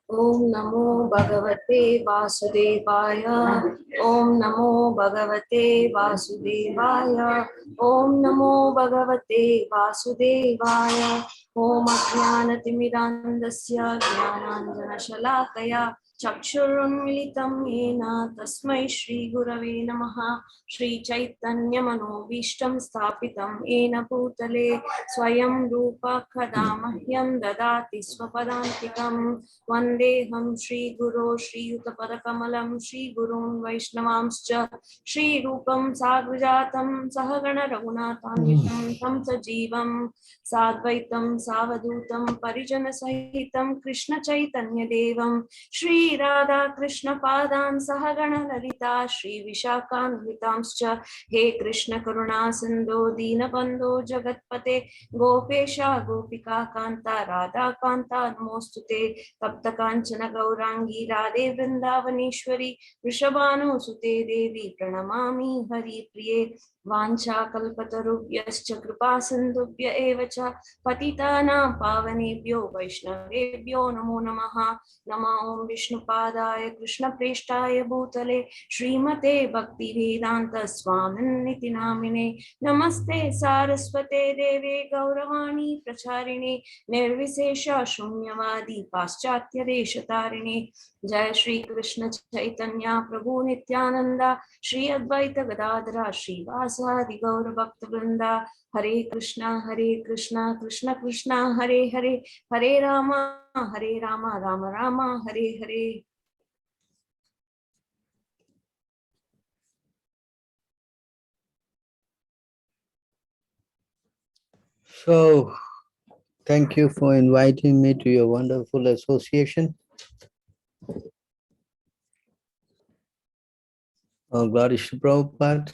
ओम नमो भगवते वासुदेवाय। ओम नमो भगवते वासुदेवाय। ओम नमो भगवते वासुदेवाय। ओम अज्ञानतिमिरान्धस्य ज्ञानाञ्जनशलाकया चक्षुरुन्मिलितं येन तस्मै श्रीगुरवे नमः। श्रीचैतन्यमनोभीष्टं स्थापितं येन भूतले स्वयं रूप कदा मह्यं ददाति स्वपदान्तिकं। वन्देऽहं श्रीगुरो श्रीयुतपदकमलं श्रीगुरून् वैष्णवांश्च श्रीरूपं साग्रजातं सहगण रघुनाथान्वितं तं सजीवं साद्वैतं सावधूतं परिजनसहितं कृष्णचैतन्यदेवं श्रीराधाकृष्णपादान् सहगण ललिता श्रीविशाखान्वितांश्च। हे कृष्ण करुणा सिन्धो दीनबन्धो जगत्पते गोपेश गोपिका कान्ता राधा कान्ता नमोस्तुते। तप्त कांचन गौरांगी राधे वृंदावनेश्वरी वृषभानुसुते देवी प्रणमामि हरिप्रिये। वाञ्छाकल्पतरुभ्यश्च कृपा सिन्धुभ्य एव च पतितानां पावनेभ्यो वैष्णवेभ्यो नमो नमः। नमो ओं विष्णुपादाय कृष्णप्रेष्ठाय भूतले श्रीमते भक्तिवेदान्त स्वामिन्निति नामिने। नमस्ते सारस्वते देवे गौरवाणी प्रचारिणे निर्विशेष शून्यवादी पाश्चात्य देशतारिणे। जय श्री कृष्ण चैतन्य प्रभु नित्यानंद श्री अद्वैत गदाधर श्रीवासादि गौर भक्त वृंदा। हरे कृष्णा कृष्ण कृष्ण हरे हरे, हरे Ram Ram Ram Hare Hare. So, thank you for inviting me to your wonderful association. Glory to Prabhupada.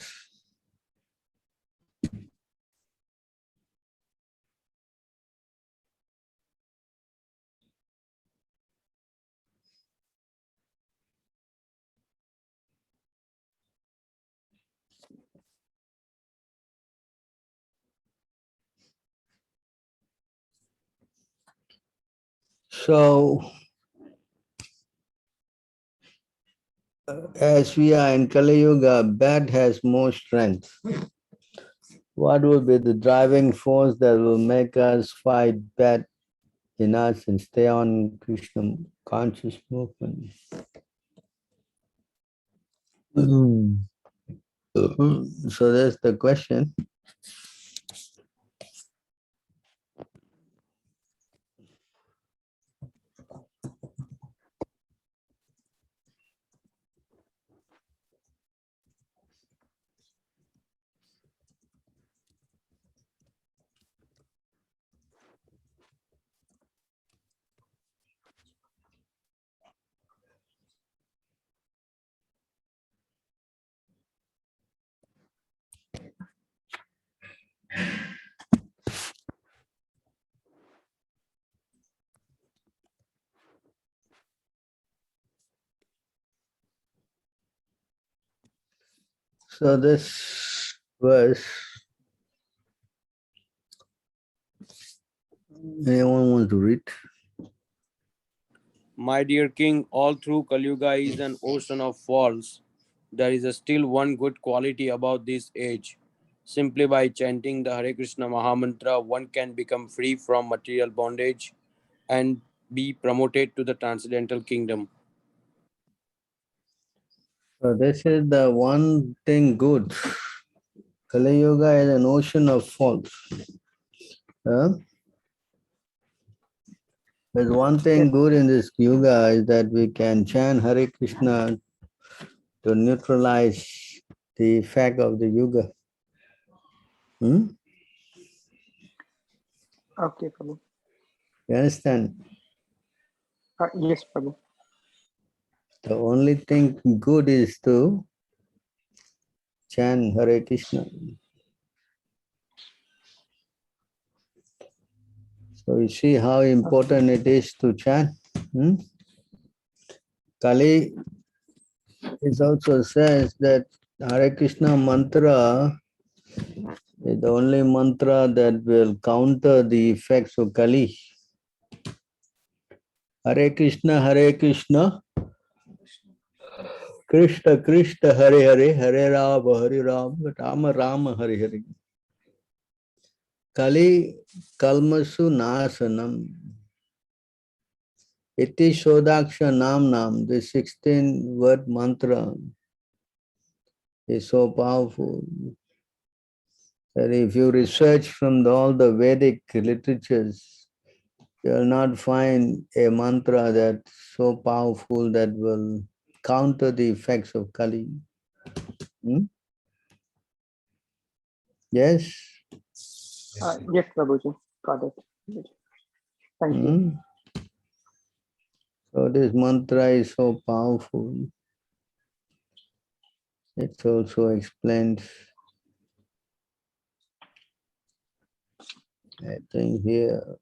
So, as we are in Kali Yuga, bad has more strength. What will be the driving force that will make us fight bad in us and stay on Krishna conscious movement? So that's the question. So this verse, anyone want to read? My dear king, all through Kali Yuga is an ocean of faults. There is still one good quality about this age. Simply by chanting the Hare Krishna Mahamantra, one can become free from material bondage and be promoted to the transcendental kingdom. So this is the one thing good. Kali Yuga is an ocean of faults. There's one thing good in this Yuga is that we can chant Hare Krishna to neutralize the effect of the Yuga. Okay, Prabhu. You understand? Yes, Prabhu. The only thing good is to chant Hare Krishna. So you see how important it is to chant. Kali is also says that Hare Krishna mantra is the only mantra that will counter the effects of Kali. Hare Krishna, Krishna Krishna, Hare Hare, Hare Rama Rama, Hare Hare. Kali Kalmasu Nasanam. Iti Shodaksha Nam. The 16-word mantra is so powerful that if you research from all the Vedic literatures, you will not find a mantra that's so powerful that will counter the effects of Kali. Yes? Yes, Prabhuji. Got it. Thank you. So this mantra is so powerful. It also explains, I think here,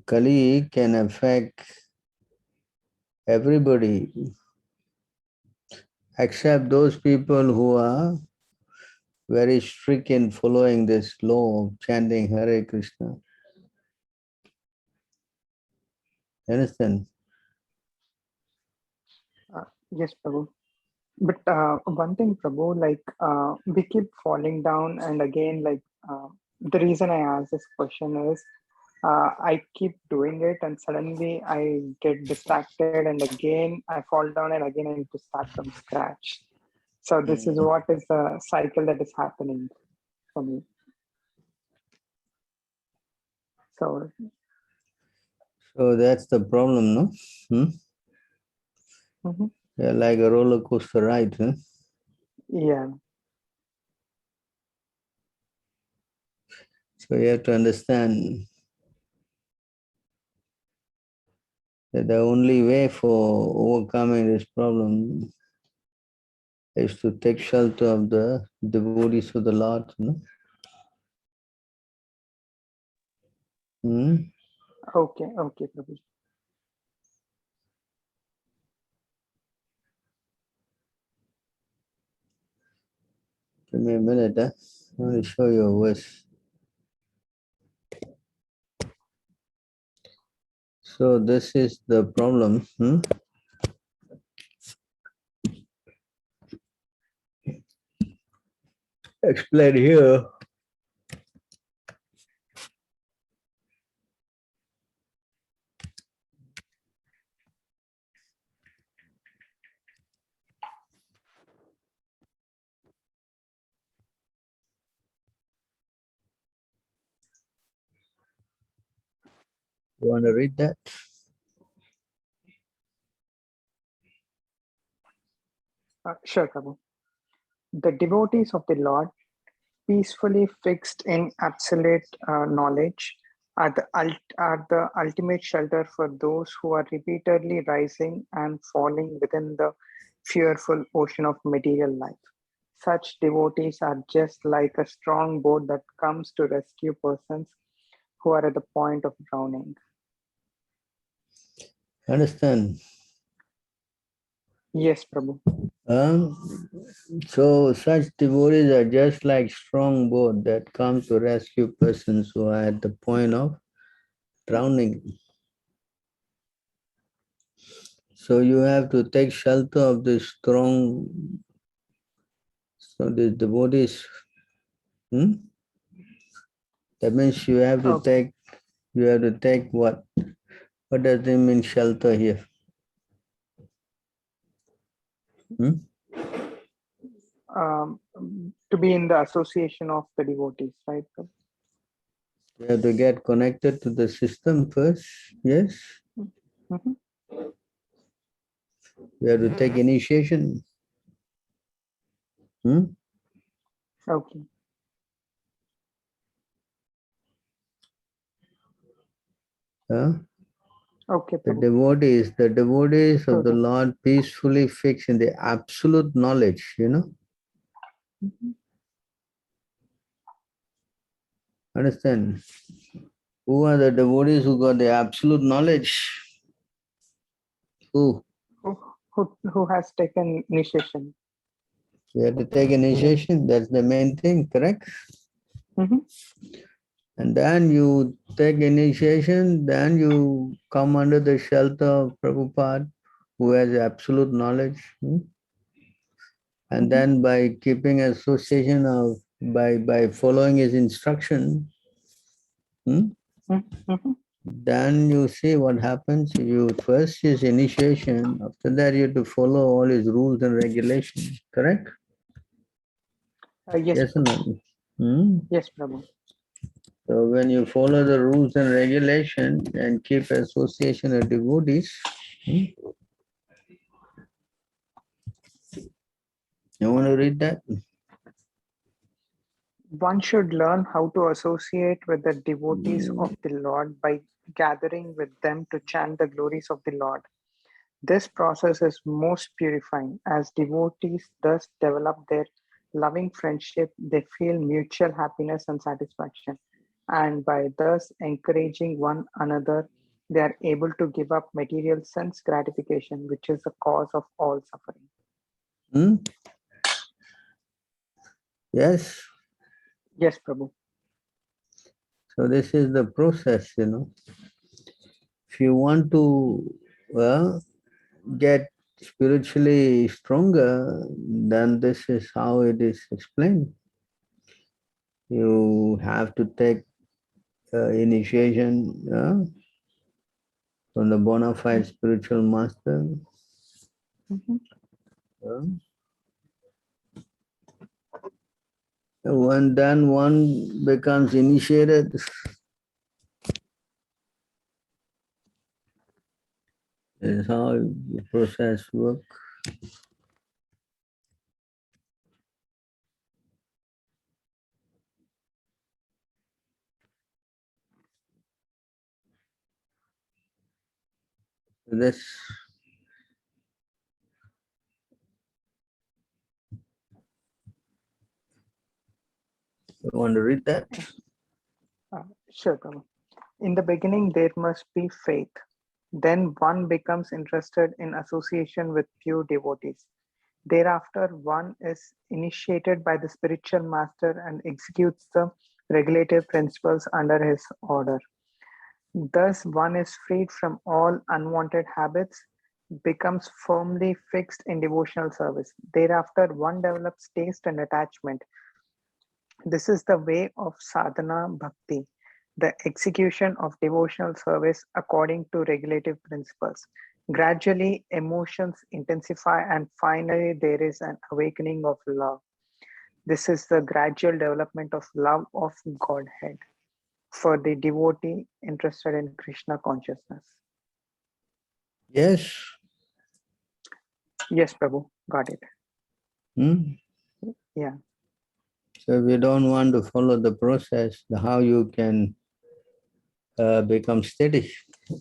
Kali can affect everybody except those people who are very strict in following this law of chanting Hare Krishna. Understand? Yes, Prabhu. But one thing, Prabhu, like we keep falling down, and again, like the reason I ask this question is I keep doing it, and suddenly I get distracted, and again I fall down, and again I need to start from scratch. So this is what is the cycle that is happening for me. So that's the problem, no? Yeah, like a roller coaster ride, huh? yeah. So you have to understand that the only way for overcoming this problem is to take shelter of the devotees of the Lord. No? Okay, Prabhu. Give me a minute. I want to show you a verse. So this is the problem. Explain here. You want to read that? Sure, Prabhu. The devotees of the Lord, peacefully fixed in absolute knowledge, are the ultimate shelter for those who are repeatedly rising and falling within the fearful ocean of material life. Such devotees are just like a strong boat that comes to rescue persons who are at the point of drowning. Understand? Yes, Prabhu. So such devotees are just like strong boat that come to rescue persons who are at the point of drowning. So you have to take shelter of this strong, so the devotees. That means you have to take what? What does it mean shelter here? To be in the association of the devotees, right? You have to get connected to the system first, yes? You have to take initiation. Okay. Okay. The devotees of the Lord peacefully fixed in the absolute knowledge, Understand? Who are the devotees who got the absolute knowledge? Who? Who has taken initiation? You have to take initiation. That's the main thing, correct? And then you take initiation, then you come under the shelter of Prabhupada, who has absolute knowledge. And then by keeping association of, by following his instruction, then you see what happens. You first his initiation, after that you have to follow all his rules and regulations, correct? Yes, Yes or no? yes, Prabhu. So when you follow the rules and regulations and keep association of devotees, you want to read that? One should learn how to associate with the devotees of the Lord by gathering with them to chant the glories of the Lord. This process is most purifying. As devotees thus develop their loving friendship, they feel mutual happiness and satisfaction. And by thus encouraging one another, they are able to give up material sense gratification, which is the cause of all suffering. Yes. Yes, Prabhu. So this is the process, If you want to get spiritually stronger, then this is how it is explained. You have to take initiation from the bona fide spiritual master. When then one becomes initiated, is how the process works. This you want to read that? Sure, Prabhu. In the beginning, there must be faith. Then one becomes interested in association with pure devotees. Thereafter, one is initiated by the spiritual master and executes the regulative principles under his order. Thus, one is freed from all unwanted habits, becomes firmly fixed in devotional service. Thereafter, one develops taste and attachment. This is the way of sadhana bhakti, the execution of devotional service according to regulative principles. Gradually, emotions intensify, and finally, there is an awakening of love. This is the gradual development of love of Godhead for the devotee interested in Krishna consciousness. Yes. Yes, Prabhu, got it. Yeah. So if you don't want to follow the process, how you can become steady?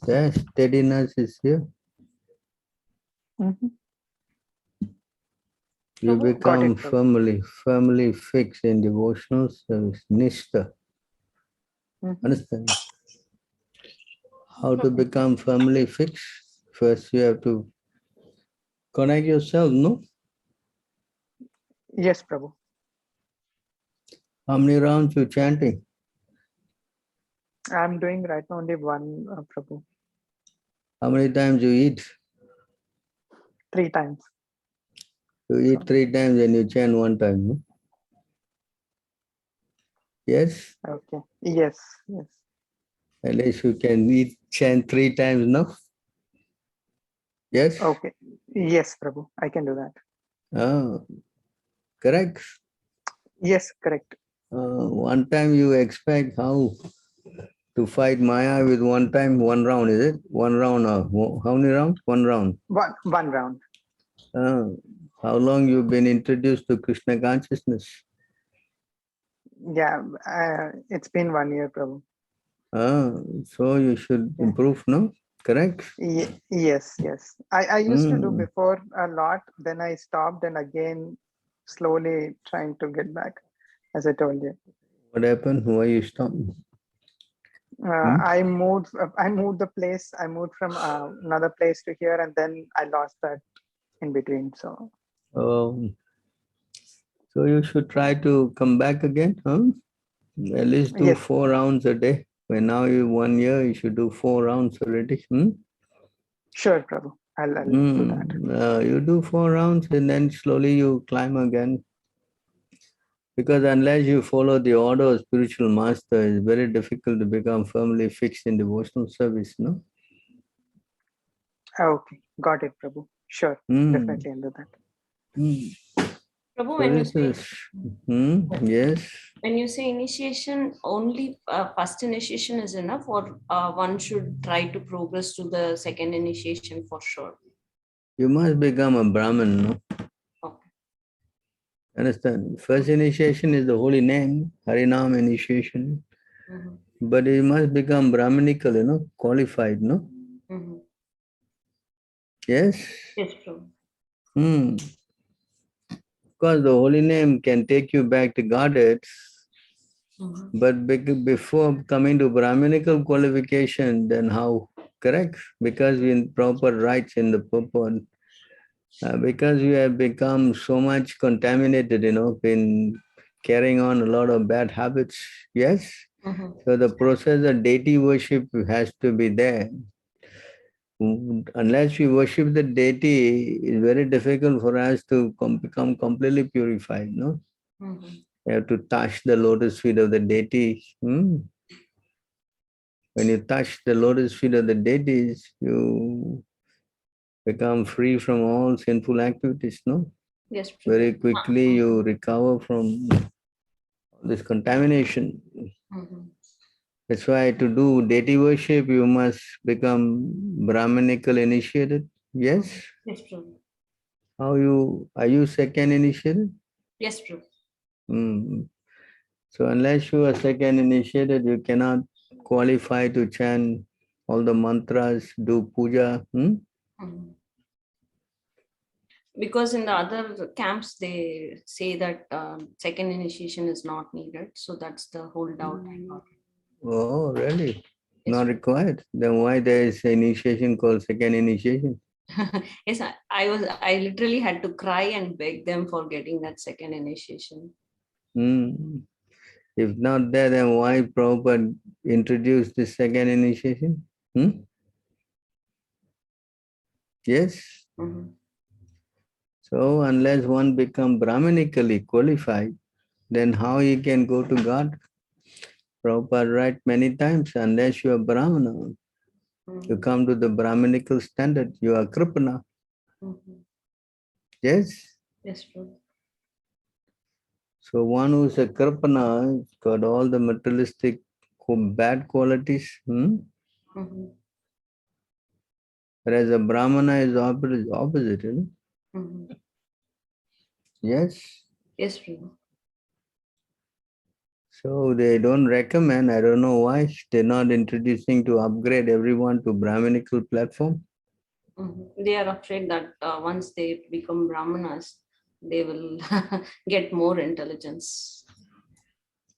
Yes, steadiness is here. You become firmly fixed in devotional service, nishtha. Understand? How to become firmly fixed? First, you have to connect yourself, no? Yes, Prabhu. How many rounds you chanting? I'm doing right now only one, Prabhu. How many times you eat? 3 times. You eat 3 times and you chant 1 time, no? Yes? Okay. Yes, yes. At least you can chant 3 times, no? Yes? Okay. Yes, Prabhu. I can do that. Correct? Yes, correct. 1 time you expect how to fight Maya with 1 time, 1 round, is it? 1 round, how many rounds? 1 round. One round. How long you've been introduced to Krishna consciousness? Yeah, it's been 1 year, Prabhu. So you should improve, no? Correct? Yes, yes. I used to do before a lot, then I stopped and again slowly trying to get back, as I told you. What happened? Why you stopped? I moved the place. I moved from another place to here, and then I lost that in between. So So you should try to come back again, huh? At least do Yes. 4 rounds a day. When now you 1 year, you should do 4 rounds already. Sure, Prabhu. I'll do that. You do 4 rounds and then slowly you climb again. Because unless you follow the order of spiritual master, it's very difficult to become firmly fixed in devotional service, no? Okay, got it, Prabhu. Sure, Hmm. definitely I'll do that. Prabhu, So when you this say is, yes. when you say initiation, only first initiation is enough, or one should try to progress to the second initiation for sure? You must become a Brahmin, no? Okay. Understand? First initiation is the holy name, Harinam initiation. Mm-hmm. But you must become Brahminical, qualified, no? Mm-hmm. Yes? Yes, Prabhu. Because the holy name can take you back to Godhead, Mm-hmm. but before coming to Brahminical qualification, then how? Correct? Because we in proper rights in the purport. Because we have become so much contaminated, been carrying on a lot of bad habits. Yes? Mm-hmm. So the process of deity worship has to be there. Unless we worship the deity, it's very difficult for us to become completely purified, no? Mm-hmm. You have to touch the lotus feet of the deity. When you touch the lotus feet of the deities, you become free from all sinful activities, no? Yes, Prabhu. Very quickly you recover from this contamination. Mm-hmm. That's why to do deity worship, you must become Brahminical initiated. Yes? Yes, Prabhu. Are you second initiated? Yes, Prabhu. So unless you are second initiated, you cannot qualify to chant all the mantras, do puja. Mm-hmm. Because in the other camps they say that second initiation is not needed, so that's the whole doubt I got. Oh, really? Yes. Not required. Then why there is an initiation called second initiation? Yes, I literally had to cry and beg them for getting that second initiation. If not there, then why Prabhupada introduced the second initiation? Yes. Mm-hmm. So unless one become Brahminically qualified, then how he can go to God? Prabhupada write many times, unless you are Brahmana, you come to the Brahminical standard, you are Kripana. Mm-hmm. Yes? Yes, Prabhu. So one who's a Kripana got all the materialistic bad qualities. Mm-hmm. Whereas a Brahmana is opposite. Mm-hmm. Yes? Yes, Prabhu. So they don't recommend, I don't know why, they're not introducing to upgrade everyone to Brahminical platform. Mm-hmm. They are afraid that once they become Brahmanas, they will get more intelligence.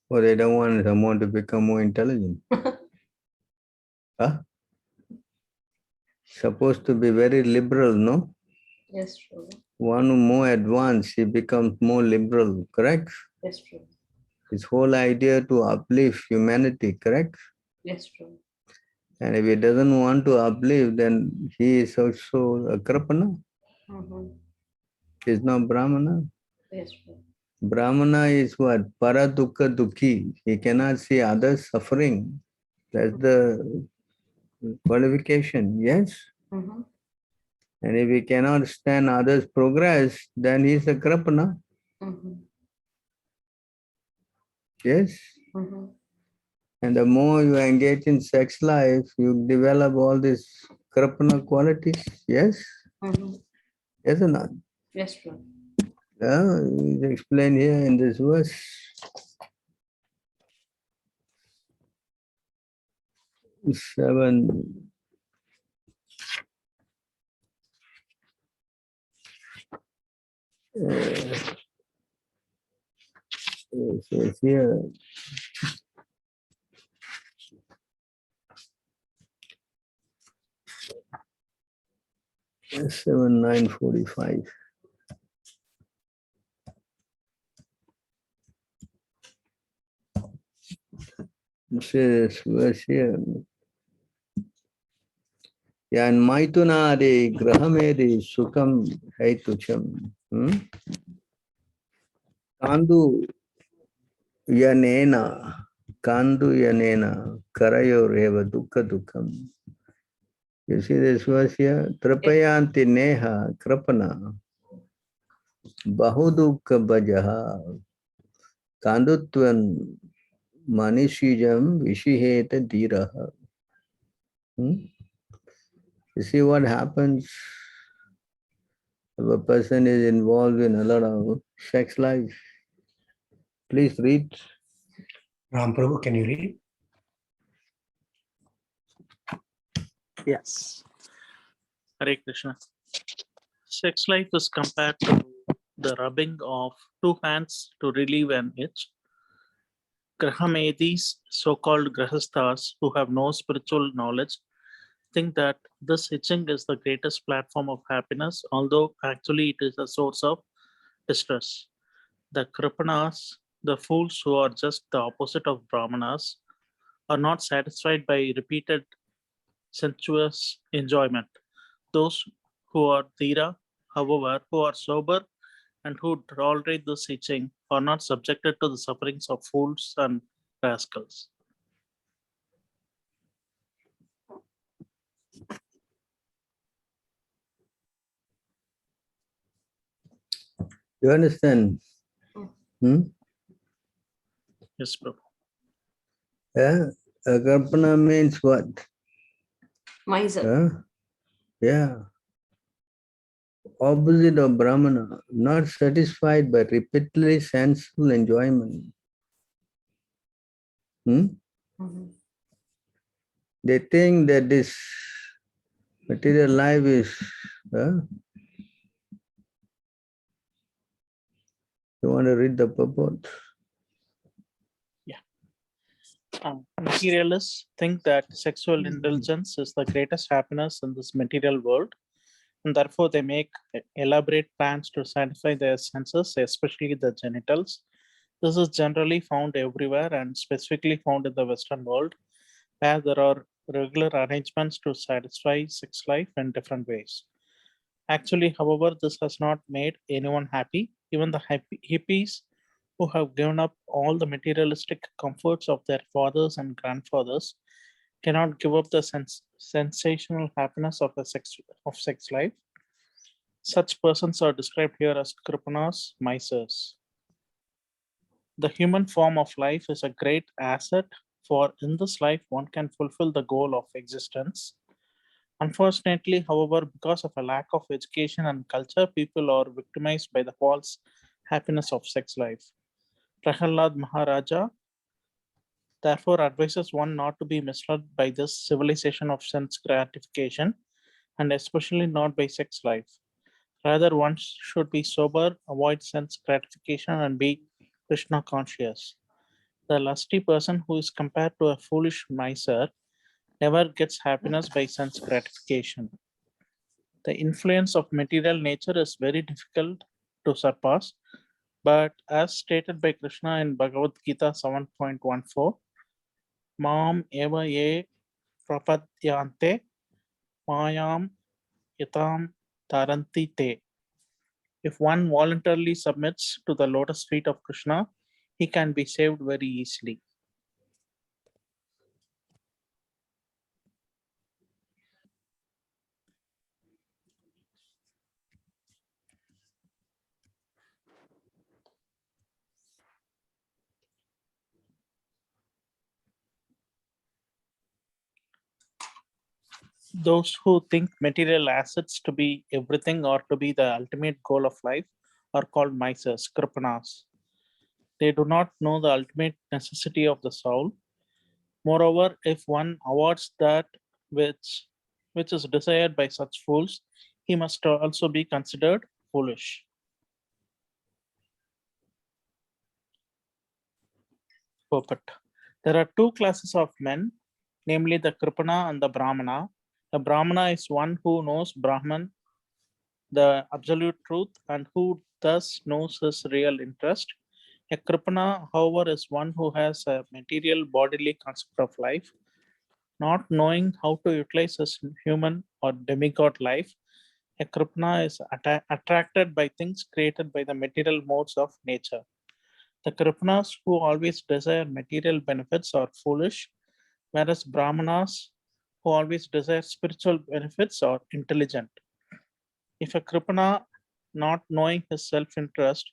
Or they don't want someone to become more intelligent. Huh? Supposed to be very liberal, no? Yes, Prabhu. One who more advanced, he becomes more liberal, correct? Yes, Prabhu. His whole idea to uplift humanity, correct? Yes, Prabhu. And if he doesn't want to uplift, then he is also a Kripana. Mm-hmm. He's not Brahmana. Yes, Prabhu. Brahmana is what? Paradukha Dukhi. He cannot see others suffering. That's the qualification, yes? Mm-hmm. And if he cannot stand others' progress, then he is a Kripana. Mm-hmm. Yes? Mm-hmm. And the more you engage in sex life, you develop all these Kripana qualities. Yes? Mm-hmm. Yes or not? Yes, Prabhu. It's explained here in this verse. Seven. It says here. 7:9:45. see this verse here. Yan maitunadi grahamedi sukam heitucham. Kandu yanena karayo reva dukkha dukkam. You see this verse here? Trapayanti neha krapana bahudukka bajaha kandutvan manishijam vishiheta dhiraha. You see what happens if a person is involved in a lot of sex life? Please read. Ram Prabhu, can you read? Yes. Hare Krishna. Sex life is compared to the rubbing of two hands to relieve an itch. Grahamedis, so-called grahasthas who have no spiritual knowledge, think that this itching is the greatest platform of happiness, although actually it is a source of distress. The kripanas, the fools who are just the opposite of brahmanas, are not satisfied by repeated sensuous enjoyment. Those who are dhira, however, who are sober and who tolerate this itching are not subjected to the sufferings of fools and rascals. You understand? Yes, Prabhu. Yeah? Karpana means what? Miser. Yeah. Opposite of Brahmana, not satisfied by repeatedly sensual enjoyment. They think that this material life is, you want to read the purport? Materialists think that sexual indulgence is the greatest happiness in this material world, and therefore they make elaborate plans to satisfy their senses, especially the genitals. This is generally found everywhere and specifically found in the Western world, where there are regular arrangements to satisfy sex life in different ways. Actually, however, this has not made anyone happy. Even the hippies who have given up all the materialistic comforts of their fathers and grandfathers cannot give up the sensational happiness of sex life. Such persons are described here as kripanas, misers. The human form of life is a great asset, for in this life one can fulfill the goal of existence. Unfortunately, however, because of a lack of education and culture, people are victimized by the false happiness of sex life. Prahalad Maharaja therefore advises one not to be misled by this civilization of sense gratification, and especially not by sex life. Rather, one should be sober, avoid sense gratification, and be Krishna conscious. The lusty person who is compared to a foolish miser never gets happiness by sense gratification. The influence of material nature is very difficult to surpass, but as stated by Krishna in Bhagavad Gita 7.14, Mam eva ye prapadyante mayam yatam taranti te. If one voluntarily submits to the lotus feet of Krishna, he can be saved very easily. Those who think material assets to be everything or to be the ultimate goal of life are called misers, kripanas. They do not know the ultimate necessity of the soul. Moreover, if one awards that which is desired by such fools, he must also be considered foolish. There are two classes of men, namely the kripana and the brahmana. The brahmana is one who knows Brahman, the absolute truth, and who thus knows his real interest. A Kripana, however, is one who has a material bodily concept of life, not knowing how to utilize his human or demigod life. A Kripana is attracted by things created by the material modes of nature. The Kripanas who always desire material benefits are foolish, whereas Brahmanas who always desire spiritual benefits are intelligent. If a Kripana, not knowing his self-interest,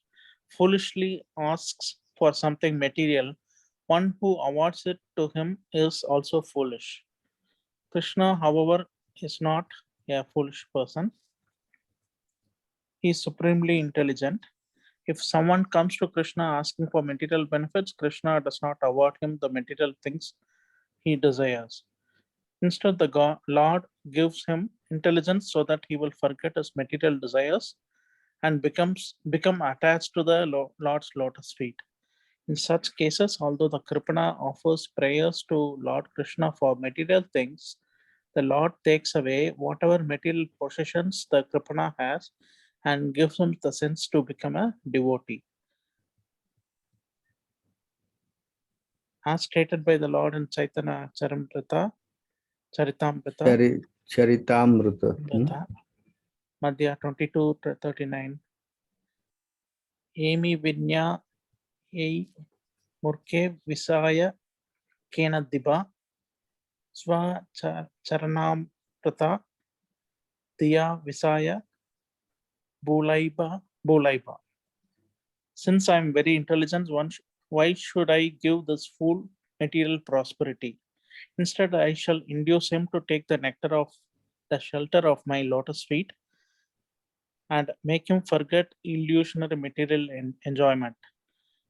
foolishly asks for something material, one who awards it to him is also foolish. Krishna, however, is not a foolish person. He is supremely intelligent. If someone comes to Krishna asking for material benefits, Krishna does not award him the material things he desires. Instead, the Lord gives him intelligence so that he will forget his material desires and become attached to the Lord's lotus feet. In such cases, although the Kripana offers prayers to Lord Krishna for material things, the Lord takes away whatever material possessions the Kripana has and gives him the sense to become a devotee. As stated by the Lord in Chaitanya Charitamrita, Charitamrita. Madhya 22-39. Emi Vinya Ei Murke Visaya Kena Diba Swa Charanam Prata Diya Visaya Bulaiba. Since I am very intelligent, why should I give this fool material prosperity? Instead, I shall induce him to take the nectar of the shelter of my lotus feet and make him forget illusionary material enjoyment.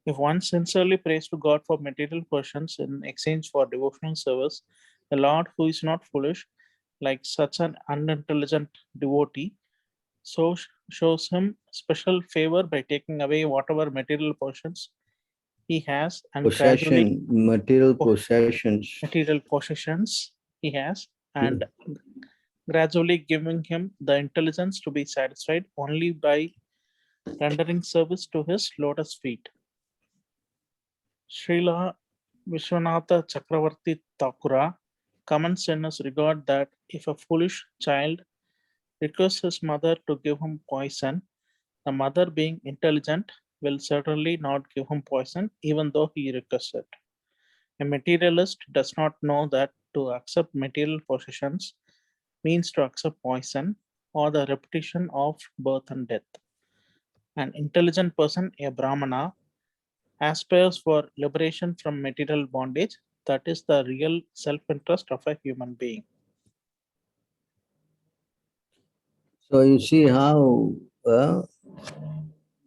If one sincerely prays to God for material possessions in exchange for devotional service, the Lord, who is not foolish, like such an unintelligent devotee, so shows him special favor by taking away whatever material possessions he has and gradually material possessions. Material possessions he has and gradually giving him the intelligence to be satisfied only by rendering service to his lotus feet. Srila Vishwanatha Chakravarti Thakura comments in his regard that if a foolish child requests his mother to give him poison, the mother, being intelligent, will certainly not give him poison even though he requests it. A materialist does not know that to accept material possessions means to accept poison or the repetition of birth and death. An intelligent person, a Brahmana, aspires for liberation from material bondage. That is the real self-interest of a human being. So you see how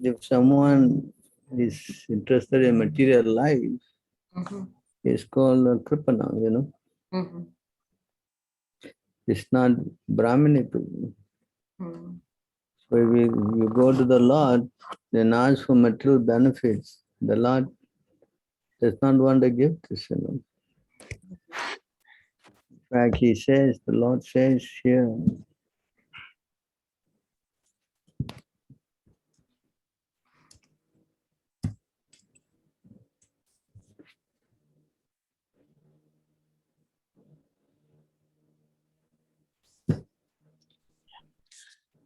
if someone is interested in material life, it's called a Kripana, It's not Brahminical. So if you go to the Lord, then ask for material benefits. The Lord does not want to give this, In fact, he says, the Lord says here,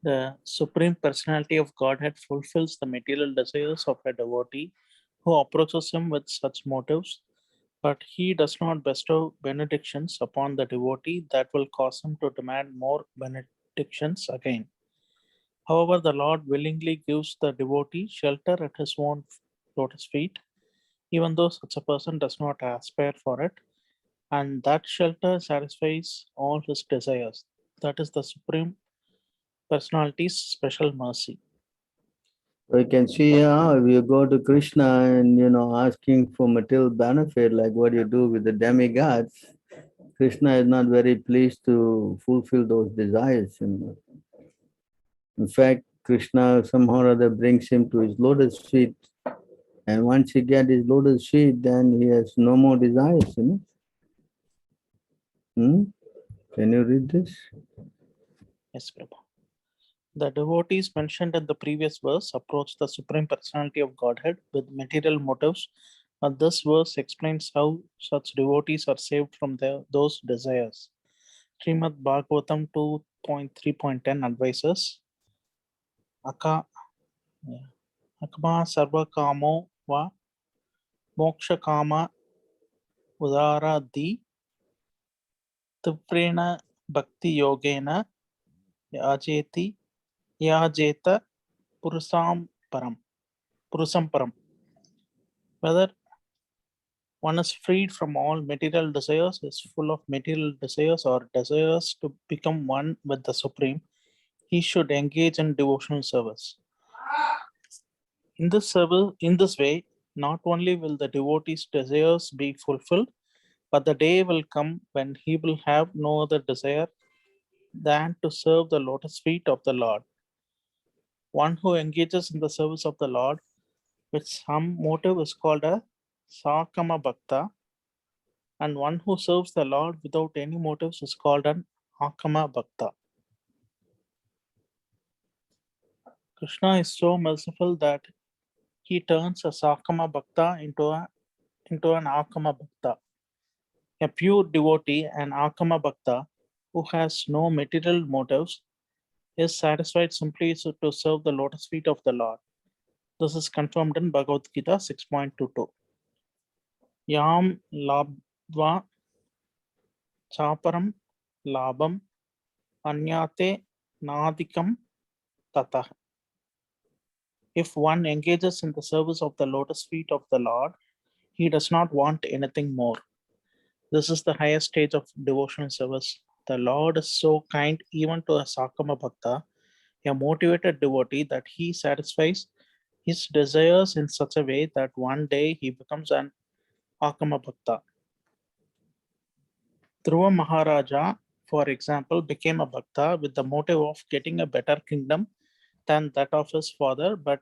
The Supreme Personality of Godhead fulfills the material desires of a devotee who approaches him with such motives, but he does not bestow benedictions upon the devotee that will cause him to demand more benedictions again. However, the Lord willingly gives the devotee shelter at his own lotus feet, even though such a person does not aspire for it, and that shelter satisfies all his desires. That is the Supreme Personality's special mercy. we can see how if you go to Krishna and, asking for material benefit, like what you do with the demigods, Krishna is not very pleased to fulfill those desires. In fact, Krishna somehow or other brings him to his lotus feet. And once he gets his lotus feet, then he has no more desires, Can you read this? Yes, Prabhu. The devotees mentioned in the previous verse approach the Supreme Personality of Godhead with material motives, but this verse explains how such devotees are saved from those desires. Srimad Bhagavatam 2.3.10 advises, Akama sarva kamo va moksha kama udara di tivrena bhakti yogena yajeti yajeta purusam param. Whether one is freed from all material desires, is full of material desires, or desires to become one with the Supreme, he should engage in devotional service. In this way, not only will the devotee's desires be fulfilled, but the day will come when he will have no other desire than to serve the lotus feet of the Lord. One who engages in the service of the Lord with some motive is called a Sakama Bhakta, and one who serves the Lord without any motives is called an Akama Bhakta. Krishna is so merciful that he turns a Sakama Bhakta into an Akama Bhakta. A pure devotee, an Akama Bhakta, who has no material motives, is satisfied simply to serve the lotus feet of the Lord. This is confirmed in Bhagavad Gita 6.22. Yam labdva chaparam labam anyate nadikam tatah. If one engages in the service of the lotus feet of the Lord, he does not want anything more. This is the highest stage of devotional service. The Lord is so kind even to a Sakama Bhakta, a motivated devotee, that he satisfies his desires in such a way that one day he becomes an Akama Bhakta. Dhruva Maharaja, for example, became a Bhakta with the motive of getting a better kingdom than that of his father, but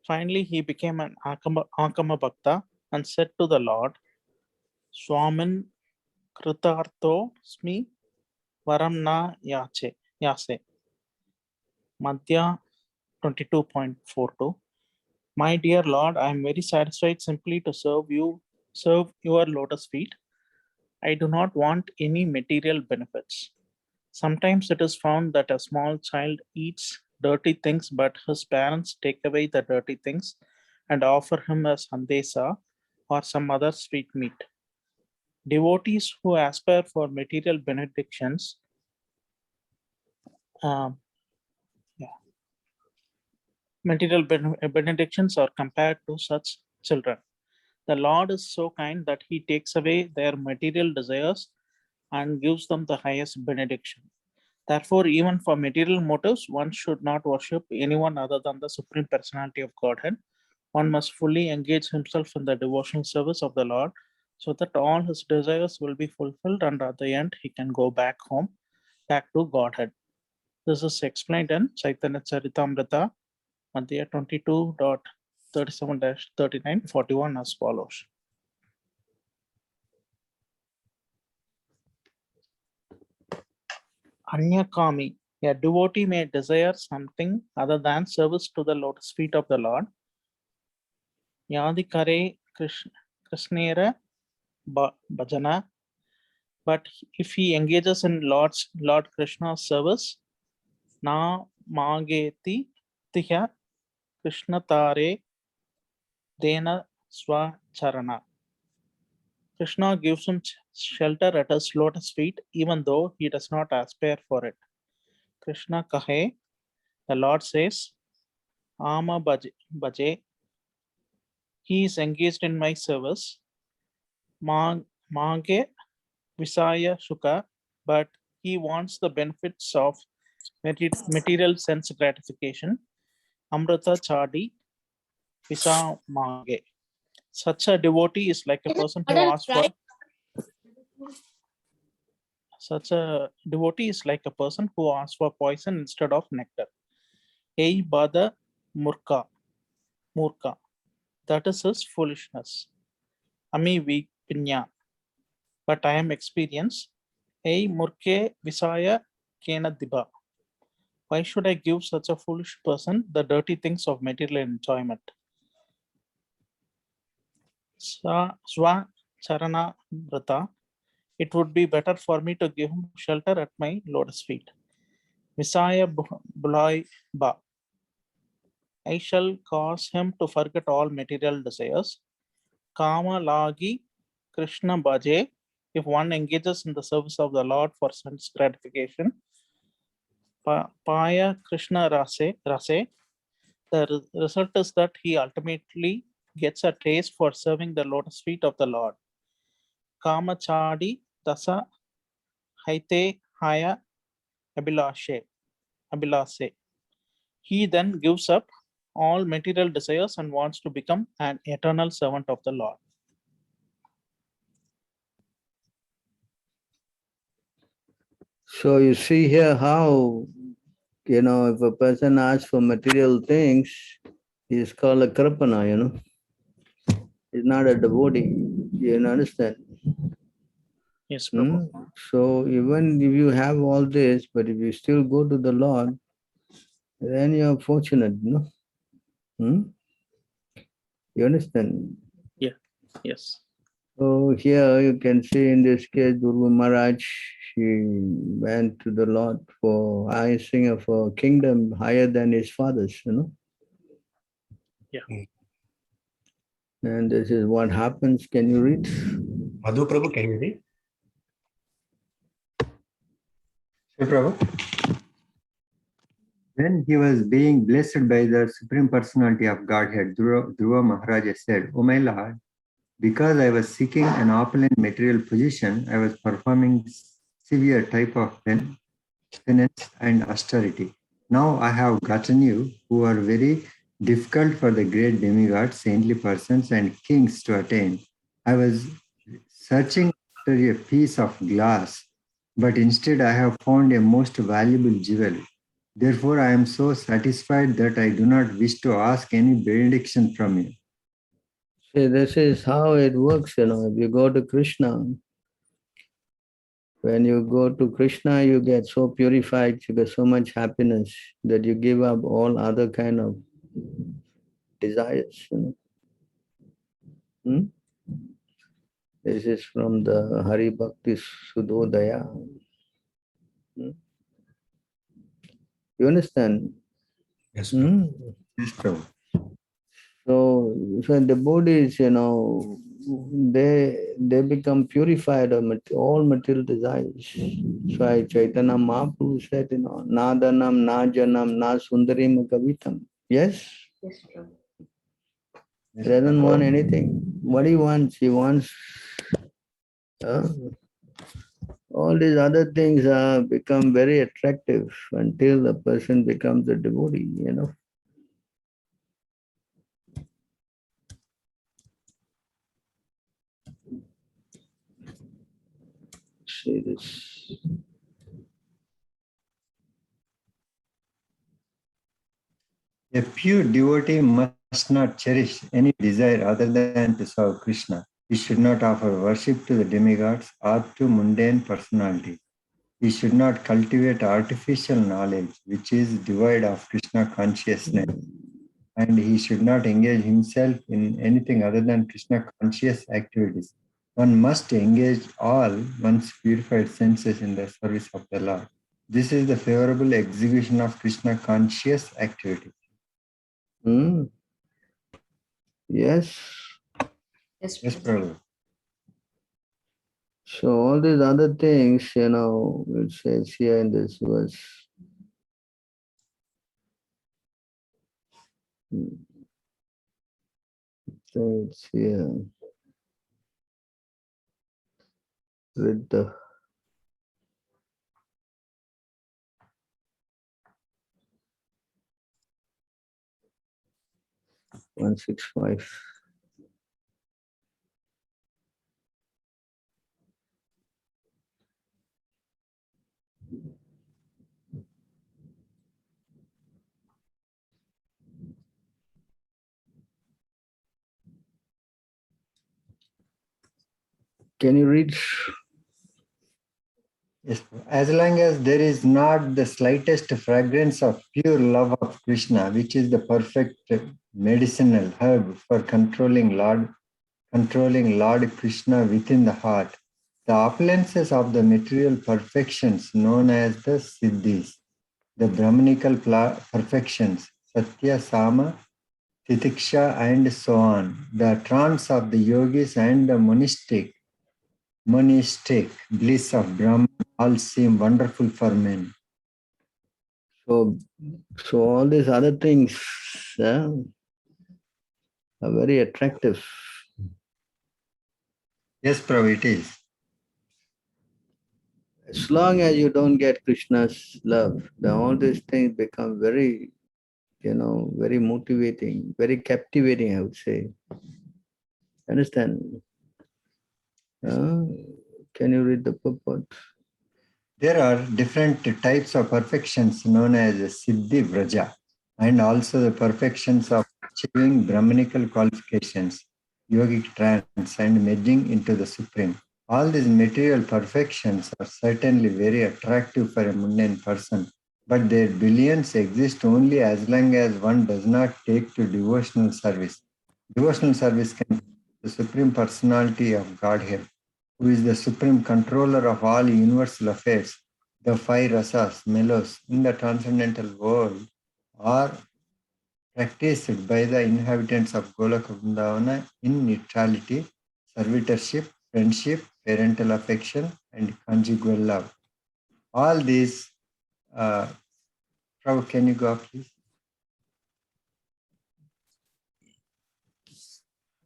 finally he became an Akama Bhakta and said to the Lord, Swamin Kritartho Smi Varam na Yase. Madhya 22.42. My dear Lord, I am very satisfied simply to serve your lotus feet. I do not want any material benefits. Sometimes it is found that a small child eats dirty things, but his parents take away the dirty things and offer him a sandesa or some other sweet meat. Devotees who aspire for material benedictions benedictions are compared to such children. The Lord is so kind that he takes away their material desires and gives them the highest benediction. Therefore, even for material motives, one should not worship anyone other than the Supreme Personality of Godhead. One must fully engage himself in the devotional service of the Lord so that all his desires will be fulfilled, and at the end he can go back home, back to Godhead. This is explained in Chaitanya Charitamrita, Madhya 22.37-39-41 as follows. Anyakami, a devotee may desire something other than service to the lotus feet of the Lord. Yadikare Krishnera Bhajana. But if he engages in Lord Krishna's service, na mageti tiha Krishna tare dena swacharana. Krishna gives him shelter at his lotus feet, even though he does not aspire for it. Krishna kahe, the Lord says, Ama bhaje, he is engaged in my service. Mange visaya shuka, but he wants the benefits of material sense gratification. Amrita chadi visa mange. Such a devotee is like a person who asks for poison instead of nectar. Ei bada murka. That is his foolishness. Ami vipinya. But I am experienced. Ei murke visaya kena diba. Why should I give such a foolish person the dirty things of material enjoyment? Swa Charana Vrata. It would be better for me to give him shelter at my lotus feet. Messiah Bulai Ba. I shall cause him to forget all material desires. Kama Lagi Krishna Bhaje. If one engages in the service of the Lord for sense gratification, Paya Krishna Rase, the result is that he ultimately gets a taste for serving the lotus feet of the Lord. Kama Chadi Dasa Haite Haya Abhilashe. He then gives up all material desires and wants to become an eternal servant of the Lord. So you see here how, if a person asks for material things, he is called a kripana, He's not a devotee. You understand? Yes, Prabhu. So even if you have all this, but if you still go to the Lord, then you are fortunate, You understand? Yeah. Yes. So here you can see in this case, Durga Maharaj, she went to the Lord for hiring of a kingdom higher than his father's, Yeah. And this is what happens. Can you read? Madhu Prabhu, can you read? Sure, Prabhu. When he was being blessed by the Supreme Personality of Godhead, Dhruva Maharaja said, "O my Lord, because I was seeking an opulent material position, I was performing severe type of penance and austerity. Now I have gotten you, who are very difficult for the great demigods, saintly persons, and kings to attain. I was searching after a piece of glass, but instead I have found a most valuable jewel. Therefore, I am so satisfied that I do not wish to ask any benediction from you." See, this is how it works, If you go to Krishna, when you go to Krishna, you get so purified, you get so much happiness that you give up all other kind of desires, This is from the Hari Bhakti Sudhodaya. You understand? Yes, Prabhu. Yes, Prabhu. So devotees, they become purified of all material desires. So Chaitanya Mahaprabhu said, na danam, na janam, na sundarim kavitam. Yes? Yes, Prabhu. He doesn't want anything. What he wants? He wants all these other things become very attractive until the person becomes a devotee, See this. A pure devotee must not cherish any desire other than to serve Krishna. He should not offer worship to the demigods or to mundane personalities. He should not cultivate artificial knowledge, which is devoid of Krishna consciousness. And he should not engage himself in anything other than Krishna conscious activities. One must engage all one's purified senses in the service of the Lord. This is the favorable execution of Krishna conscious activity. Yes. Yes, Yes, Prabhu. Prabhu. So all these other things, it says here in this verse. So it's here with the (165). Can you read? Yes, as long as there is not the slightest fragrance of pure love of Krishna, which is the perfect medicinal herb for controlling Lord Krishna within the heart, the opulences of the material perfections known as the Siddhis, the Brahmanical perfections, Satya, Sama, Titiksha, and so on, the trance of the yogis and the monistic bliss of Brahman all seem wonderful for men. So all these other things are very attractive. Yes, Prabhu, it is. As long as you don't get Krishna's love, then all these things become very, very motivating, very captivating, I would say. Understand? Can you read the purport? There are different types of perfections known as Siddhi Vraja, and also the perfections of achieving Brahmanical qualifications, yogic trance, and merging into the Supreme. All these material perfections are certainly very attractive for a mundane person, but their billions exist only as long as one does not take to devotional service. Devotional service can be the Supreme Personality of Godhead, who is the supreme controller of all universal affairs. The five rasas, melos, in the transcendental world are practiced by the inhabitants of Golaka Vrindavana in neutrality, servitorship, friendship, parental affection, and conjugal love. All these, Prabhu, can you go up, please?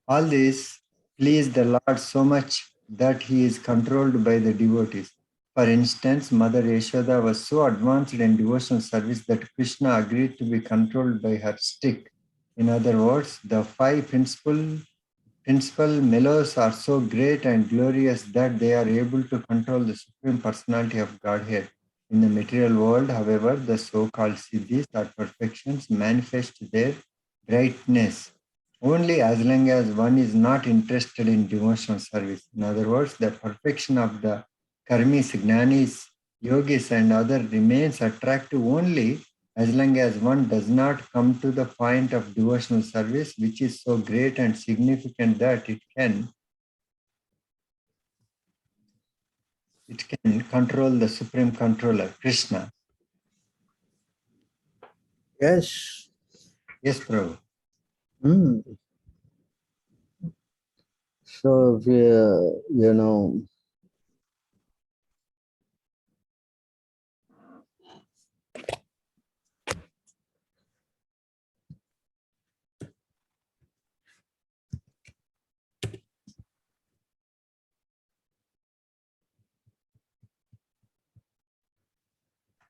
All these please the Lord so much that he is controlled by the devotees. For instance, Mother Yashoda was so advanced in devotional service that Krishna agreed to be controlled by her stick. In other words, the five principal melos are so great and glorious that they are able to control the Supreme Personality of Godhead. In the material world, however, the so-called siddhis or perfections manifest their brightness only as long as one is not interested in devotional service. In other words, the perfection of the karmis, jnanis, yogis, and other remains attractive only as long as one does not come to the point of devotional service, which is so great and significant that it can control the supreme controller, Krishna. Yes. Yes, Prabhu. So, if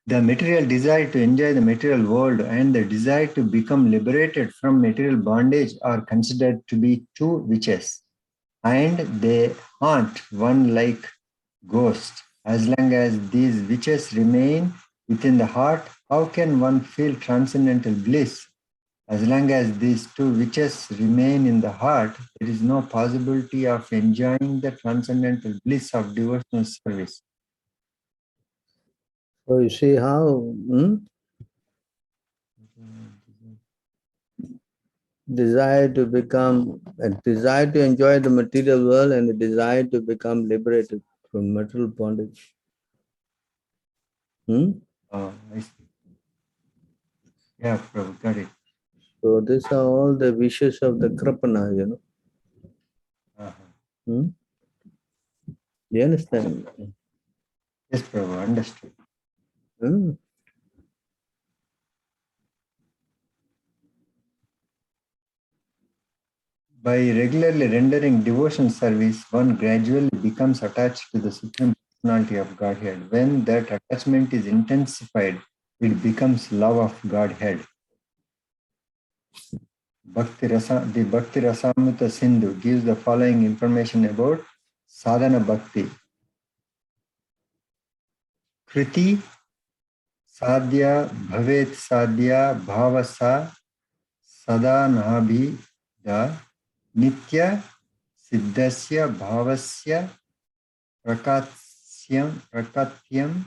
The material desire to enjoy the material world and the desire to become liberated from material bondage are considered to be two witches, and they haunt one like ghosts. As long as these witches remain within the heart, how can one feel transcendental bliss? As long as these two witches remain in the heart, there is no possibility of enjoying the transcendental bliss of devotional service. So you see how desire to enjoy the material world and the desire to become liberated from material bondage. Oh, I see. Yeah, Prabhu, got it. So these are all the wishes of the Kripana, Do you understand? Yes, Prabhu, understood. By regularly rendering devotion service, one gradually becomes attached to the Supreme Personality of Godhead. When that attachment is intensified, it becomes love of Godhead. The Bhakti Rasamrita Sindhu gives the following information about sadhana bhakti. Kriti sadhya bhavet sadhya bhavasa sadhanabhida nitya siddhasya bhavasya prakatyam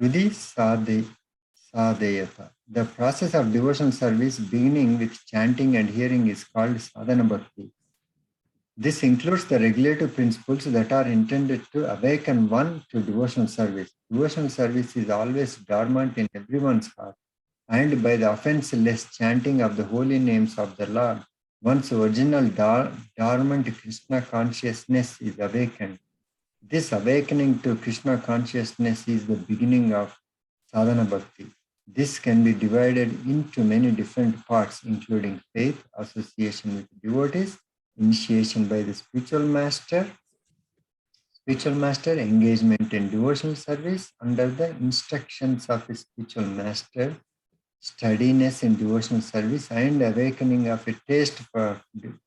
hrudi sadhayata. The process of devotional service beginning with chanting and hearing is called sadhana bhakti. This includes the regulative principles that are intended to awaken one to devotional service. Devotional service is always dormant in everyone's heart, and by the offenseless chanting of the holy names of the Lord, one's original dormant Krishna consciousness is awakened. This awakening to Krishna consciousness is the beginning of sadhana bhakti. This can be divided into many different parts, including faith, association with devotees, initiation by the spiritual master, engagement in devotional service under the instructions of a spiritual master, steadiness in devotional service, and awakening of a taste for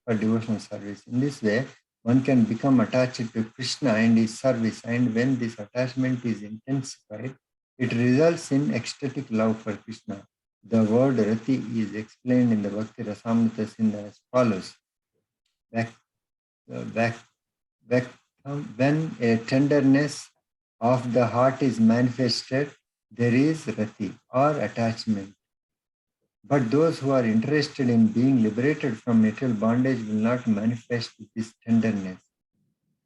devotional service. In this way, one can become attached to Krishna and his service, and when this attachment is intensified, it results in ecstatic love for Krishna. The word rati is explained in the Bhakti Rasamrita Sindhu as follows. When a tenderness of the heart is manifested, there is rati or attachment. But those who are interested in being liberated from material bondage will not manifest this tenderness.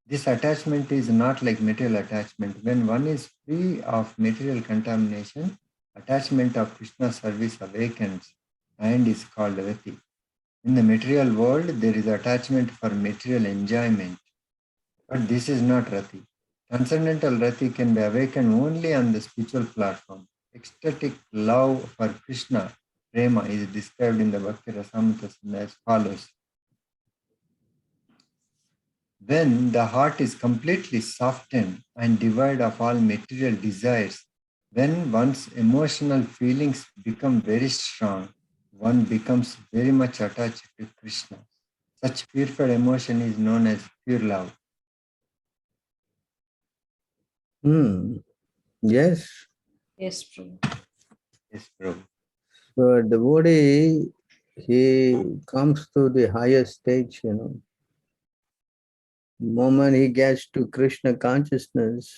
This attachment is not like material attachment. When one is free of material contamination, attachment of Krishna service awakens and is called rati. In the material world, there is attachment for material enjoyment. But this is not rati. Transcendental rati can be awakened only on the spiritual platform. Ecstatic love for Krishna, prema, is described in the Bhakti Rasamrita Sindhu as follows. When the heart is completely softened and devoid of all material desires, when one's emotional feelings become very strong, one becomes very much attached to Krishna. Such purified emotion is known as pure love. Yes. Yes, Prabhu. Yes, Prabhu. So a devotee, he comes to the higher stage, The moment he gets to Krishna consciousness,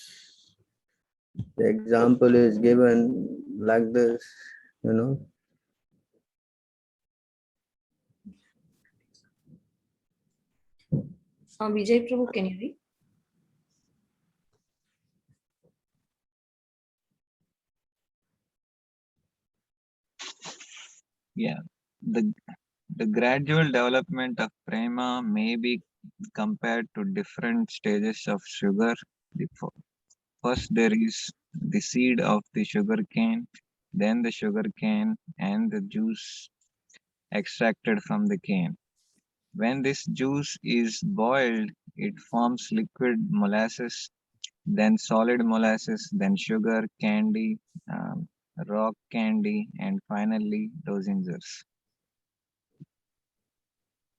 the example is given like this, Vijay Prabhu, can you read? Yeah, the gradual development of prema may be compared to different stages of sugar. First, there is the seed of the sugar cane, then the sugar cane and the juice extracted from the cane. When this juice is boiled, it forms liquid molasses, then solid molasses, then sugar, candy, rock candy, and finally lozenges.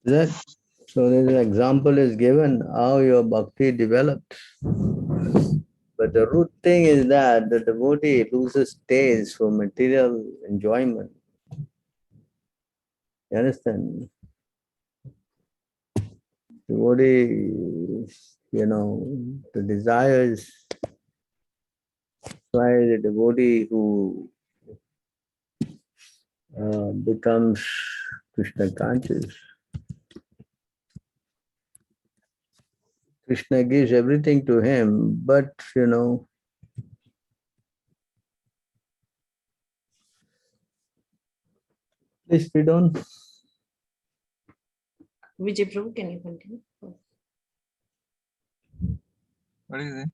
So this example is given how your bhakti developed. But the root thing is that the devotee loses taste for material enjoyment. You understand? Devotee, the desires. Why the devotee who becomes Krishna conscious. Krishna gives everything to him, but please read on. Vijay Prabhu, can you continue? What is it?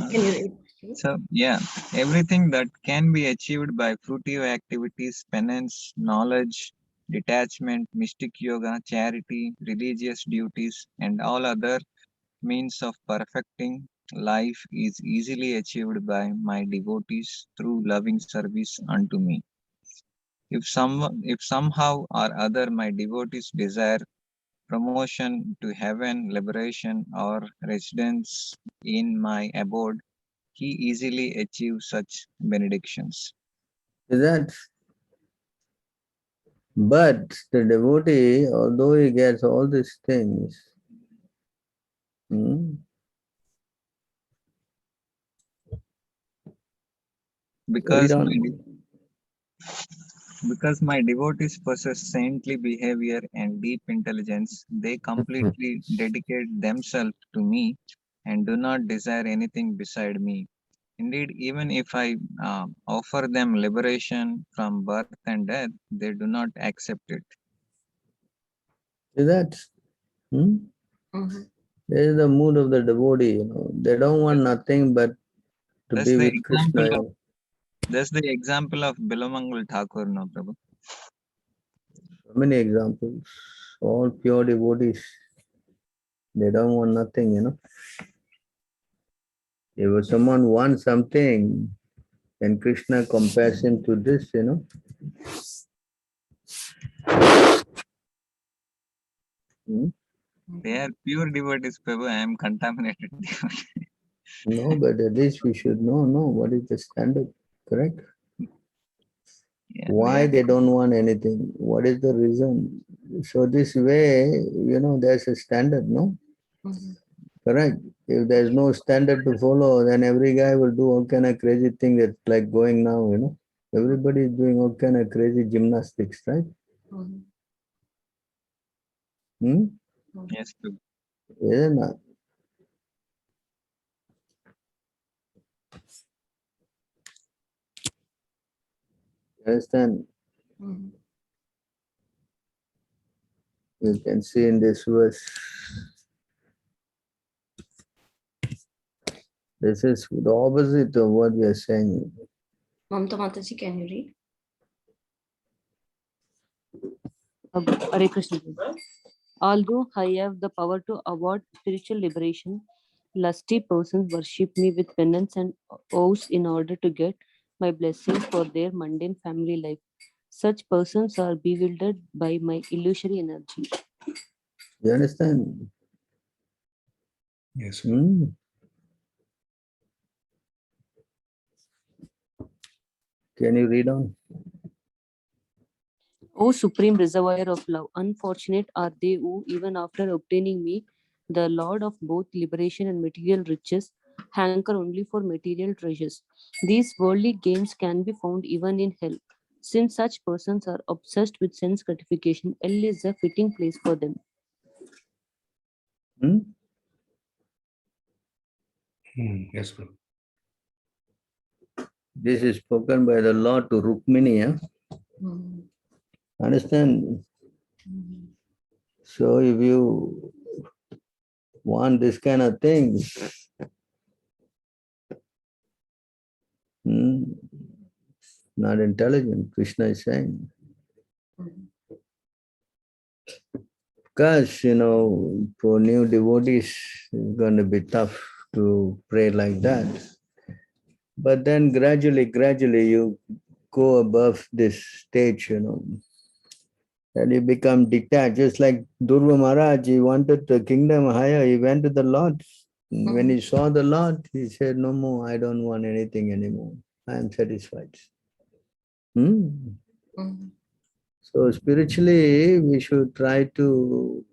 Can you read? So, yeah, everything that can be achieved by fruitive activities, penance, knowledge, detachment, mystic yoga, charity, religious duties, and all other means of perfecting life is easily achieved by my devotees through loving service unto me. If somehow or other my devotees desire promotion to heaven, liberation, or residence in my abode, he easily achieves such benedictions. But the devotee, although he gets all these things, Because Read my, on. because my devotees possess saintly behavior and deep intelligence, they completely dedicate themselves to me and do not desire anything beside me. Indeed, even if I offer them liberation from birth and death, they do not accept it. See that? Hmm? Mhm. There is the mood of the devotee, you know. They don't want nothing but to That's be the with Krishna. example of that's the example of Bilamangal Thakur, no Prabhu. So many examples. All pure devotees. They don't want nothing, you know. If someone wants something, then Krishna compares him to this, you know. Hmm? They are pure devotees, Prabhu. I am contaminated devotee. No, but at least we should know what is the standard, correct? Yeah, Why they don't want anything? What is the reason? So this way, you know, there's a standard, no? Mhm. Correct. If there's no standard to follow, then every guy will do all kind of crazy thing that's like going now, you know. Everybody is doing all kind of crazy gymnastics, right? Mhm. Hmm? yes, Prabhu. Isn't that? Understand? Mhm. You can see in this verse. This is the opposite of what we are saying. Mamta Mataji, can you read? Hare Krishna. Although I have the power to award spiritual liberation, lusty persons worship me with penance and oaths in order to get my blessings for their mundane family life. Such persons are bewildered by my illusory energy. You understand? Yes. Hmm? Can you read on? O supreme reservoir of love, unfortunate are they who, even after obtaining me, the Lord of both liberation and material riches, hanker only for material treasures. These worldly gains can be found even in hell. Since such persons are obsessed with sense gratification, hell is a fitting place for them. Hmm? Yes, Prabhu. This is spoken by the Lord to Rukmini. Huh? Mhm. Understand? Mhm. So if you want this kind of things, not intelligent, Krishna is saying. Mhm. Because, you know, for new devotees, it's going to be tough to pray like that. But then gradually you go above this stage, you know, and you become detached. Just like Durva Maharaj, he wanted the kingdom higher, he went to the Lord. When he saw the Lord, he said, no more, I don't want anything anymore. I am satisfied. Hmm? Mhm. So spiritually, we should try to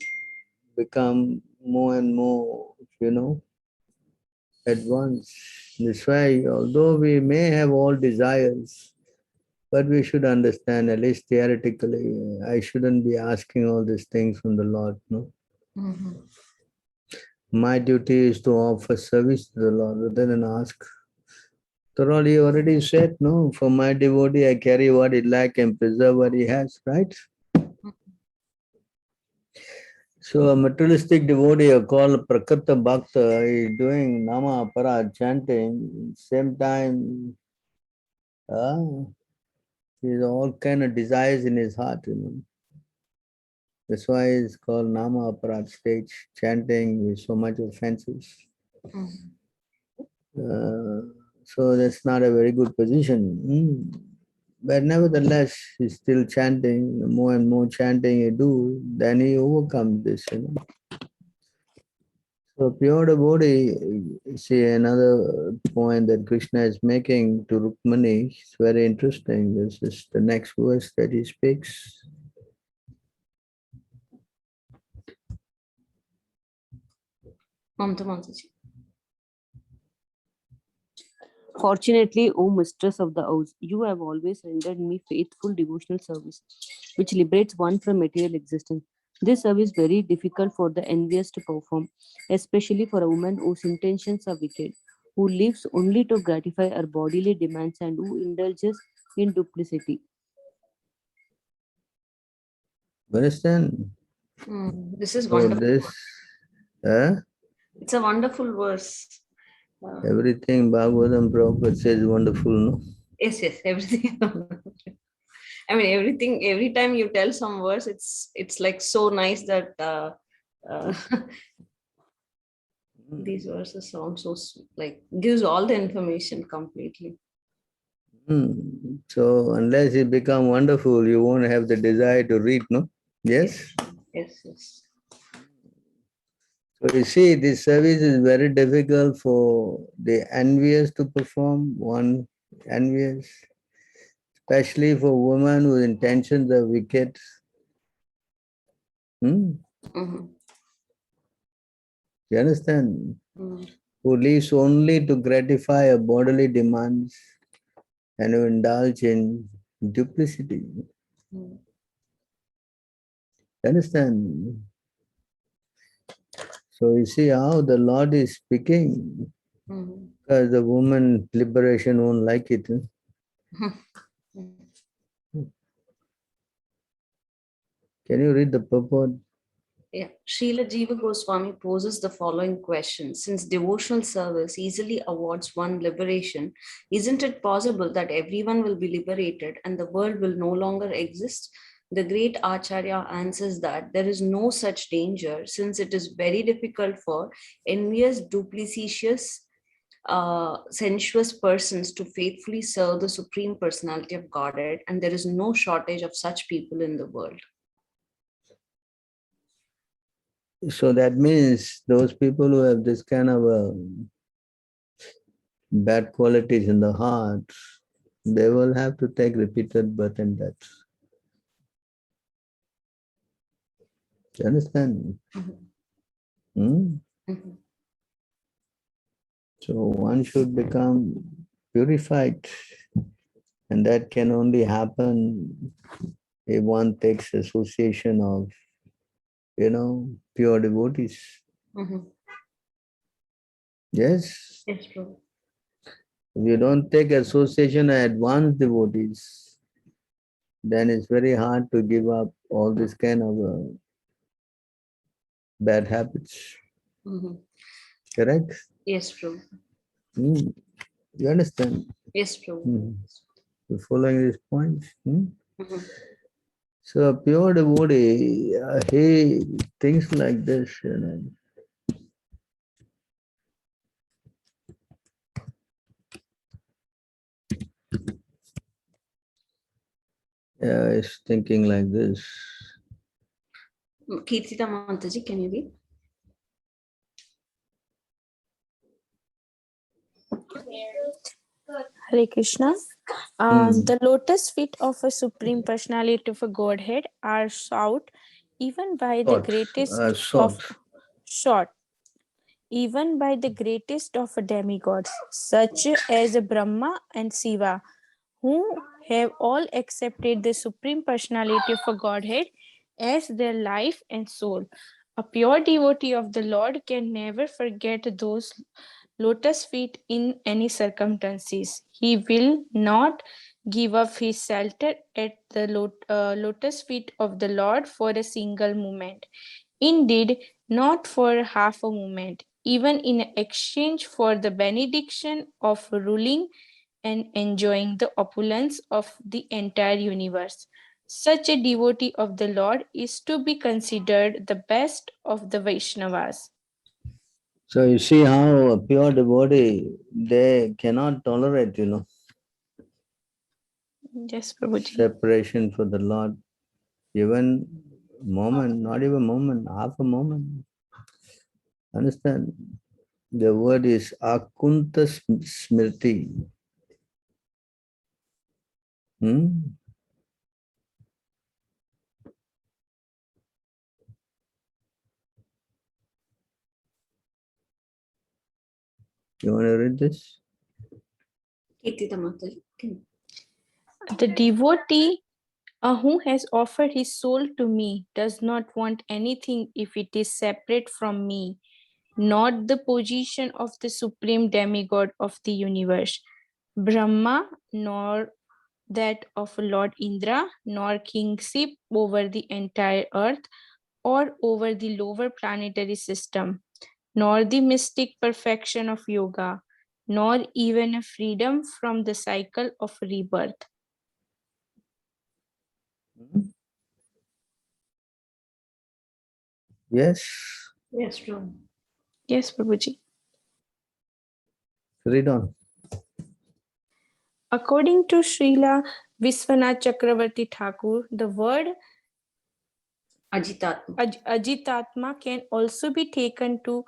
become more and more, you know, advanced. This way, although we may have all desires, but we should understand, at least theoretically, I shouldn't be asking all these things from the Lord. No, Mhm. my duty is to offer service to the Lord rather than ask. Thoroughly already said, no, for my devotee, I carry what he lack and preserve what he has, right? So a materialistic devotee called Prakata Bhakta is doing Nama Apara chanting, same time, he's all kind of desires in his heart, you know. That's why it's called Nama Aparat stage, chanting with so much offenses. Mhm. So that's not a very good position. But nevertheless, he's still chanting. The more and more chanting he do, then he overcomes this, you know. So pure devotee, see another point that Krishna is making to Rukmani, it's very interesting. This is the next verse that he speaks. Mamta Mataji. Fortunately, O mistress of the house, you have always rendered me faithful devotional service, which liberates one from material existence. This service is very difficult for the envious to perform, especially for a woman whose intentions are wicked, who lives only to gratify her bodily demands and who indulges in duplicity. Understand? This is So wonderful. this, uh, It's a wonderful verse. everything Bhagavatam Prabhupada says wonderful, no? Yes, everything. I mean, everything. Every time you tell some verse, it's like so nice that uh, these verses sound so like gives all the information completely. So unless it become wonderful, you won't have the desire to read, no? Yes? Yes. So you see, this service is very difficult for the envious to perform, one envious, especially for women whose intentions are wicked. You understand? Who lives only to gratify her bodily demands and who indulge in duplicity. Understand? So you see how the Lord is speaking, because the woman liberation won't like it. Can you read the purport? Yeah, Srila Jiva Goswami poses the following question. Since devotional service easily awards one liberation, isn't it possible that everyone will be liberated and the world will no longer exist? The great Acharya answers that there is no such danger, since it is very difficult for envious, duplicitous, sensuous persons to faithfully serve the Supreme Personality of Godhead, and there is no shortage of such people in the world. So that means those people who have this kind of bad qualities in the heart, they will have to take repeated birth and death. You understand? So one should become purified, and that can only happen if one takes association of, pure devotees. Yes? Yes, Prabhu. If you don't take association of advanced devotees, then it's very hard to give up all this kind of bad habits. Correct? Yes, Prabhu. You understand? Yes, Prabhu. You're following this point? So a pure devotee, he thinks like this, Yeah, he's thinking like this. Kirtita Mataji, can you read? Hare Krishna. The lotus feet of a supreme personality of a Godhead are sought even by the greatest of sought, even by the greatest of demigods, such as Brahma and Shiva, who have all accepted the supreme personality of a Godhead as their life and soul. A pure devotee of the Lord can never forget those lotus feet in any circumstances. He will not give up his shelter at the lotus feet of the Lord for a single moment. Indeed, not for half a moment, even in exchange for the benediction of ruling and enjoying the opulence of the entire universe. Such a devotee of the Lord is to be considered the best of the Vaishnavas. So you see how a pure devotee, they cannot tolerate, Yes, Prabhuji. separation for the Lord. Even moment, not even moment, half a moment. Understand? The word is Akunta Smriti. You want to read this? Kirtita Mataji. The devotee who has offered his soul to me does not want anything if it is separate from me, not the position of the supreme demigod of the universe, Brahma, nor that of Lord Indra, nor kingship over the entire earth or over the lower planetary system, nor the mystic perfection of yoga, nor even a freedom from the cycle of rebirth. Yes. Yes, true. Yes, Prabhuji. Read on. According to Srila Viswanath Chakravarti Thakur, the word Ajitatma. Ajitatma can also be taken to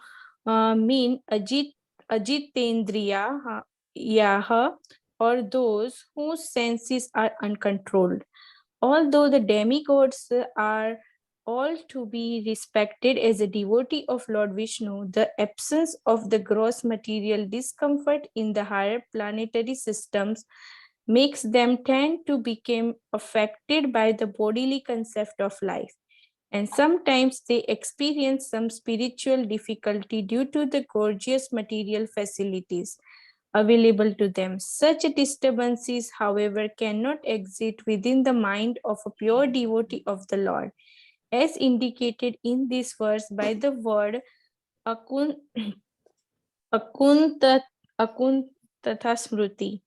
mean Ajitendriya Yaha, or those whose senses are uncontrolled. Although the demigods are all to be respected as a devotee of Lord Vishnu, the absence of the gross material discomfort in the higher planetary systems makes them tend to become affected by the bodily concept of life. And sometimes they experience some spiritual difficulty due to the gorgeous material facilities available to them. Such disturbances, however, cannot exist within the mind of a pure devotee of the Lord, as indicated in this verse by the word Akuntatha Smriti.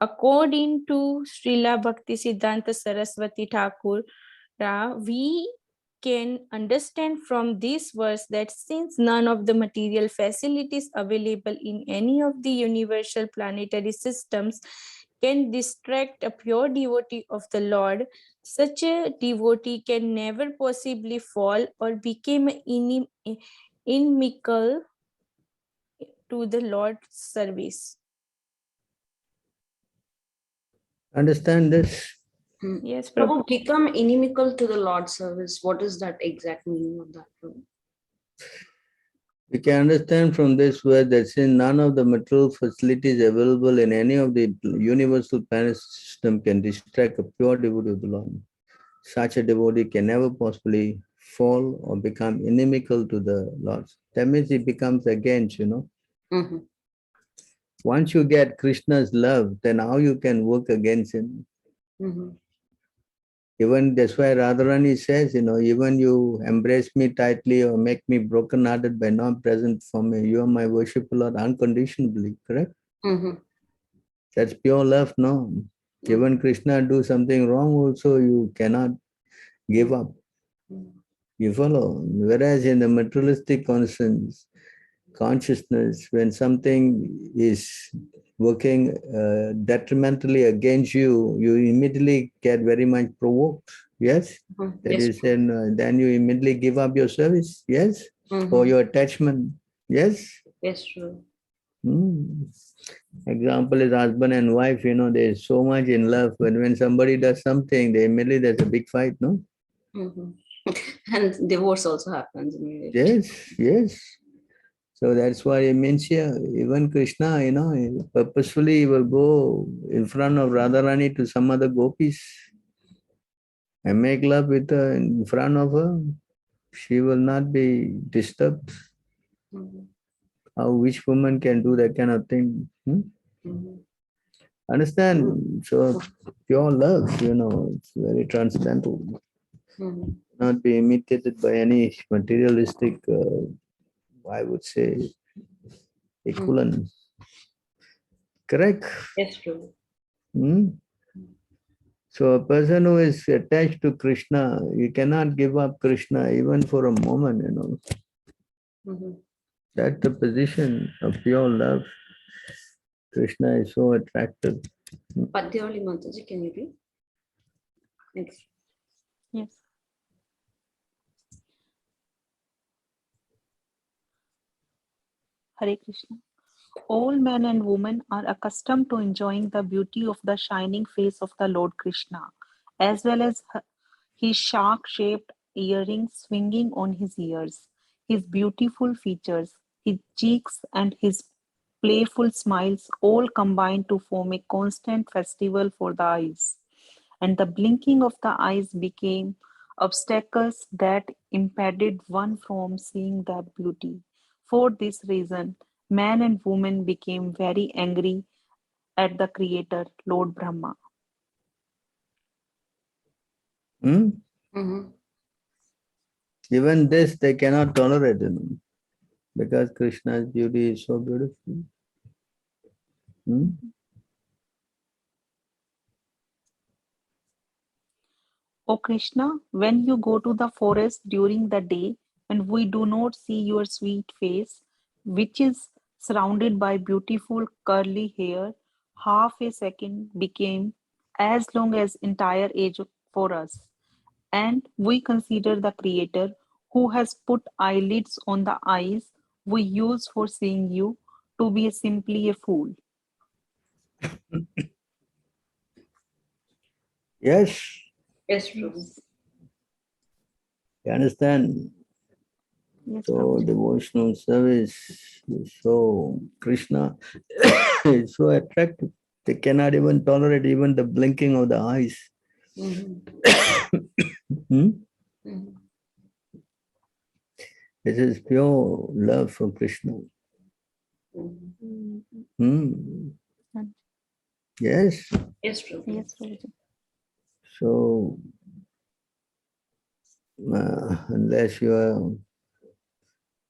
According to Srila Bhakti Siddhanta Saraswati Thakur, we can understand from this verse that since none of the material facilities available in any of the universal planetary systems can distract a pure devotee of the Lord, such a devotee can never possibly fall or become inimical to the Lord's service. Understand this? Yes, Prabhu, Prabhu. become inimical to the Lord's service. What is that exact meaning of that, Prabhu? We can understand from this word that since none of the material facilities available in any of the universal planet system can distract a pure devotee of the Lord, such a devotee can never possibly fall or become inimical to the Lord. That means he becomes against, Mm-hmm. Once you get Krishna's love, then how you can work against him? Mm-hmm. Even that's why Radharani says, even you embrace me tightly or make me broken-hearted by not present for me, you are my worshipper Lord unconditionally, correct? Mm-hmm. That's pure love, no? Even Krishna do something wrong also, you cannot give up. You follow? Whereas in the materialistic consciousness, when something is working detrimentally against you, you immediately get very much provoked. Yes? That Yes. is, then you immediately give up your service. Yes? Or your attachment. Yes? Yes, true. Example is husband and wife, they're so much in love, but when somebody does something, they immediately there's a big fight, no? And divorce also happens immediately. Yes, yes. So that's why it means here, even Krishna, purposefully will go in front of Radharani to some other gopis and make love with her in front of her. She will not be disturbed. How which woman can do that kind of thing? Understand? So pure love, it's very transcendental. Not be imitated by any materialistic, I would say, equivalent. Correct? Yes, true. So a person who is attached to Krishna, you cannot give up Krishna even for a moment, That's the position of pure love. Krishna is so attractive. Padyavali Mataji, can you read? Thanks. Yes. Hare Krishna. All men and women are accustomed to enjoying the beauty of the shining face of the Lord Krishna, as well as his shark-shaped earrings swinging on his ears, his beautiful features, his cheeks, and his playful smiles, all combined to form a constant festival for the eyes. And the blinking of the eyes became obstacles that impeded one from seeing the beauty. For this reason, man and woman became very angry at the Creator, Lord Brahma. Hmm? Mhm. Even this they cannot tolerate, because Krishna's beauty is so beautiful. Hmm? O Krishna, when you go to the forest during the day and we do not see your sweet face, which is surrounded by beautiful curly hair, half a second became as long as entire age for us. And we consider the Creator who has put eyelids on the eyes we use for seeing you to be simply a fool. Yes, Yes, Prabhu. you understand? Yes, So Prabhuji. devotional service is so Krishna is so attractive. They cannot even tolerate even the blinking of the eyes. Mhm. Hmm? Mhm. This is pure love for Krishna. Mhm. Hmm. Yes. Yes, Prabhu. Yes, Prabhuji. So unless you are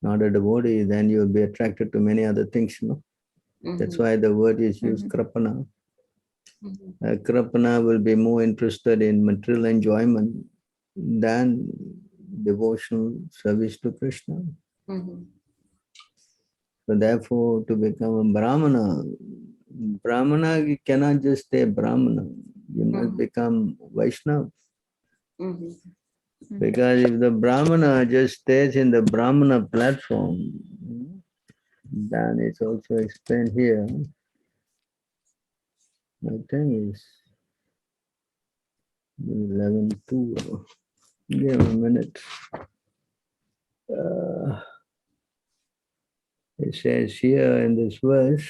not a devotee, then you will be attracted to many other things. That's Mhm. why the word is used, Mhm. krapana. Mhm. Krapana will be more interested in material enjoyment than devotional service to Krishna. Mhm. So therefore, to become a Brahmana, you cannot just stay Brahmana. You must Mhm. become Vaishnava. Mhm. Because if the Brahmana just stays in the Brahmana platform, then it's also explained here. I think it's 11:2. Give me a minute. It says here in this verse,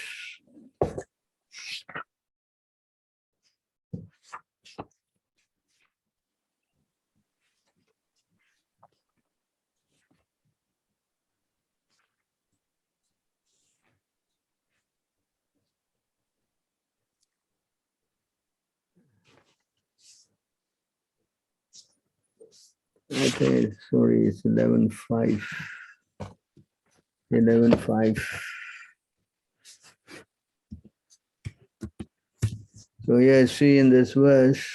okay, sorry, it's 11:5. 11:5. So here, see in this verse,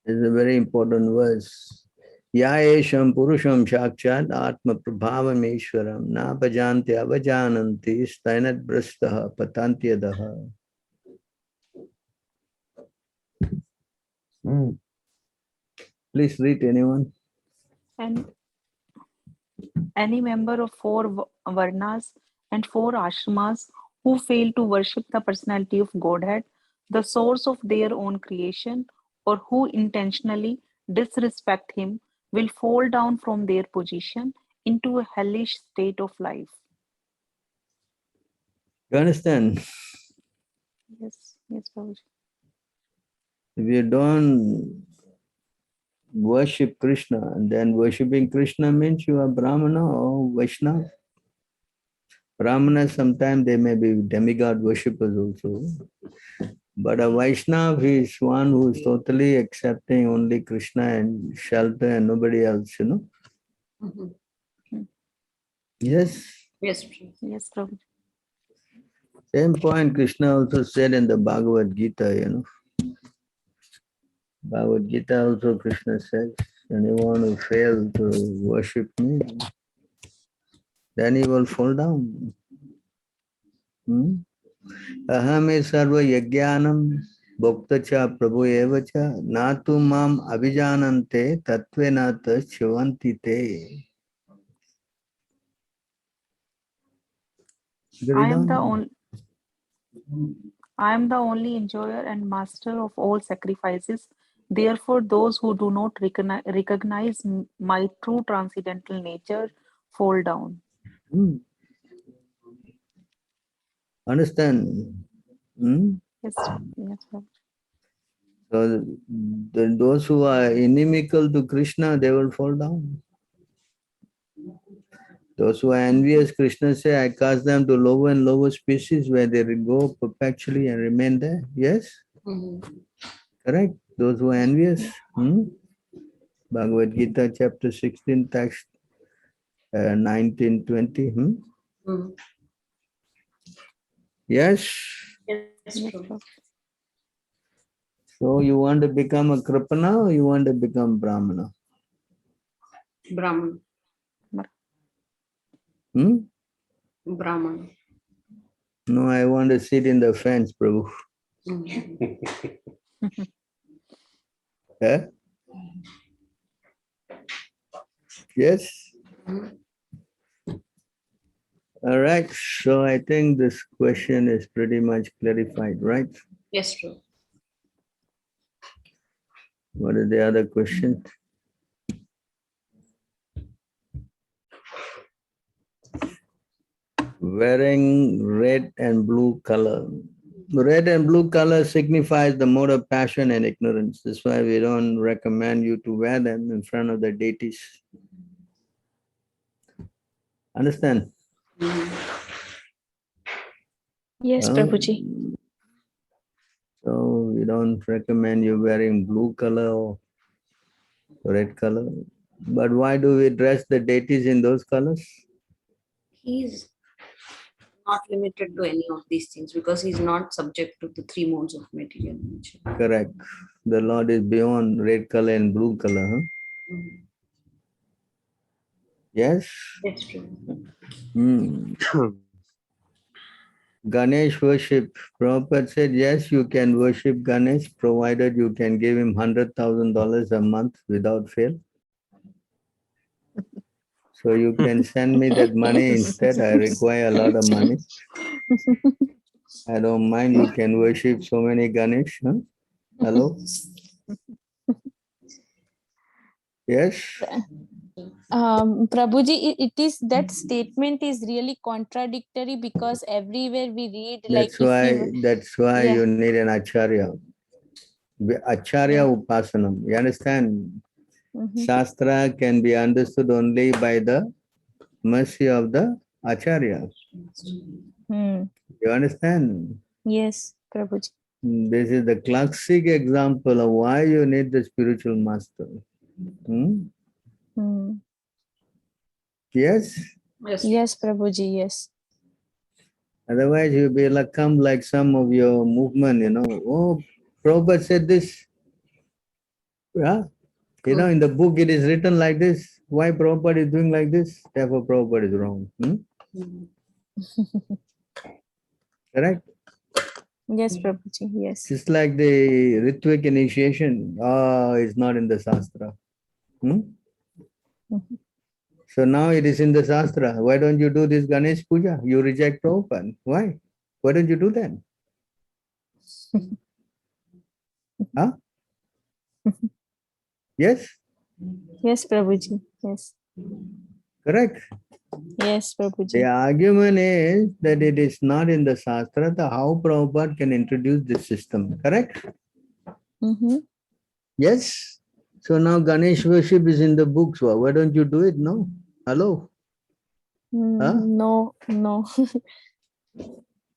is a very important verse. Ya esham purusham shakchat atma prabhavam ishwaram na bhajanti avajananti stainat brastaha patantyadaha. Please read, anyone. And any member of four varnas and four ashramas who fail to worship the personality of Godhead, the source of their own creation, or who intentionally disrespect him, will fall down from their position into a hellish state of life. You understand? Yes, yes, Prabhuji. If you don't worship Krishna, then worshipping Krishna means you are Brahmana or Vaishnava. Brahmanas, sometimes they may be demigod worshippers also. But a Vaishnava is one who is totally accepting only Krishna and shelter and nobody else, Mhm. Yes. Yes, Prabhu. Yes, Prabhuji. Same point Krishna also said in the Bhagavad Gita, Bhagavad Gita also Krishna says, anyone who fails to worship me, then he will fall down. Ahame sarva yajnanam bhokta cha prabhu eva cha natu mam abhijanante tattvena taschivanti te. I am the only I am the only enjoyer and master of all sacrifices. Therefore, those who do not recognize my true transcendental nature fall down. Hmm. Understand? Hmm? Yes, yes, Prabhuji. So those who are inimical to Krishna, they will fall down. Those who are envious, Krishna say, I cast them to lower and lower species where they will go perpetually and remain there. Yes? Correct? Those who are envious. Bhagavad Gita, chapter 16, text 19, 20. Yes? Yes, Yes, true. Prabhuji. So you want to become a Kripana or you want to become Brahmana? Brahman. Brahman. No, I want to sit in the fence, Prabhu. Huh? Yes? All right. So I think this question is pretty much clarified, right? Yes, true. What is the other question? Wearing red and blue color. Red and blue color signifies the mode of passion and ignorance. That's why we don't recommend you to wear them in front of the deities. Understand? Yes, Prabhuji. So we don't recommend you wearing blue color or red color. But why do we dress the deities in those colors? He's not limited to any of these things because he's not subject to the three modes of material nature. Correct. The Lord is beyond red color and blue color. Huh? Yes? That's true. Ganesh worship. Prabhupada said, yes, you can worship Ganesh provided you can give him $100,000 a month without fail. So you can send me that money instead. I require a lot of money. I don't mind. You can worship so many Ganesh. Huh? Hello? Yes? Prabhuji, it is that statement is really contradictory because everywhere we read like That's why Yeah. you need an acharya. Acharya upasanam. You understand? Shastra can be understood only by the mercy of the acharya. You understand? Yes, Prabhuji. This is the classic example of why you need the spiritual master. Yes? Yes, Prabhuji, yes. Otherwise, you'll be like, come like some of your movement, Oh, Prabhupada said this. Yeah? In the book it is written like this. Why Prabhupada is doing like this? Therefore, Prabhupada is wrong. Correct? Yes, Prabhuji, yes. Just like the Ritvik initiation, it's not in the Shastra. So now it is in the Shastra. Why don't you do this Ganesh Puja? You reject Prabhupada. Why? Why don't you do that? Huh? Yes? Yes, Prabhuji, yes. Correct? Yes, Prabhuji. The argument is that it is not in the Shastra, how Prabhupada can introduce this system. Correct? Yes? So now Ganesh worship is in the books. Why don't you do it? No? Hello? Huh? No.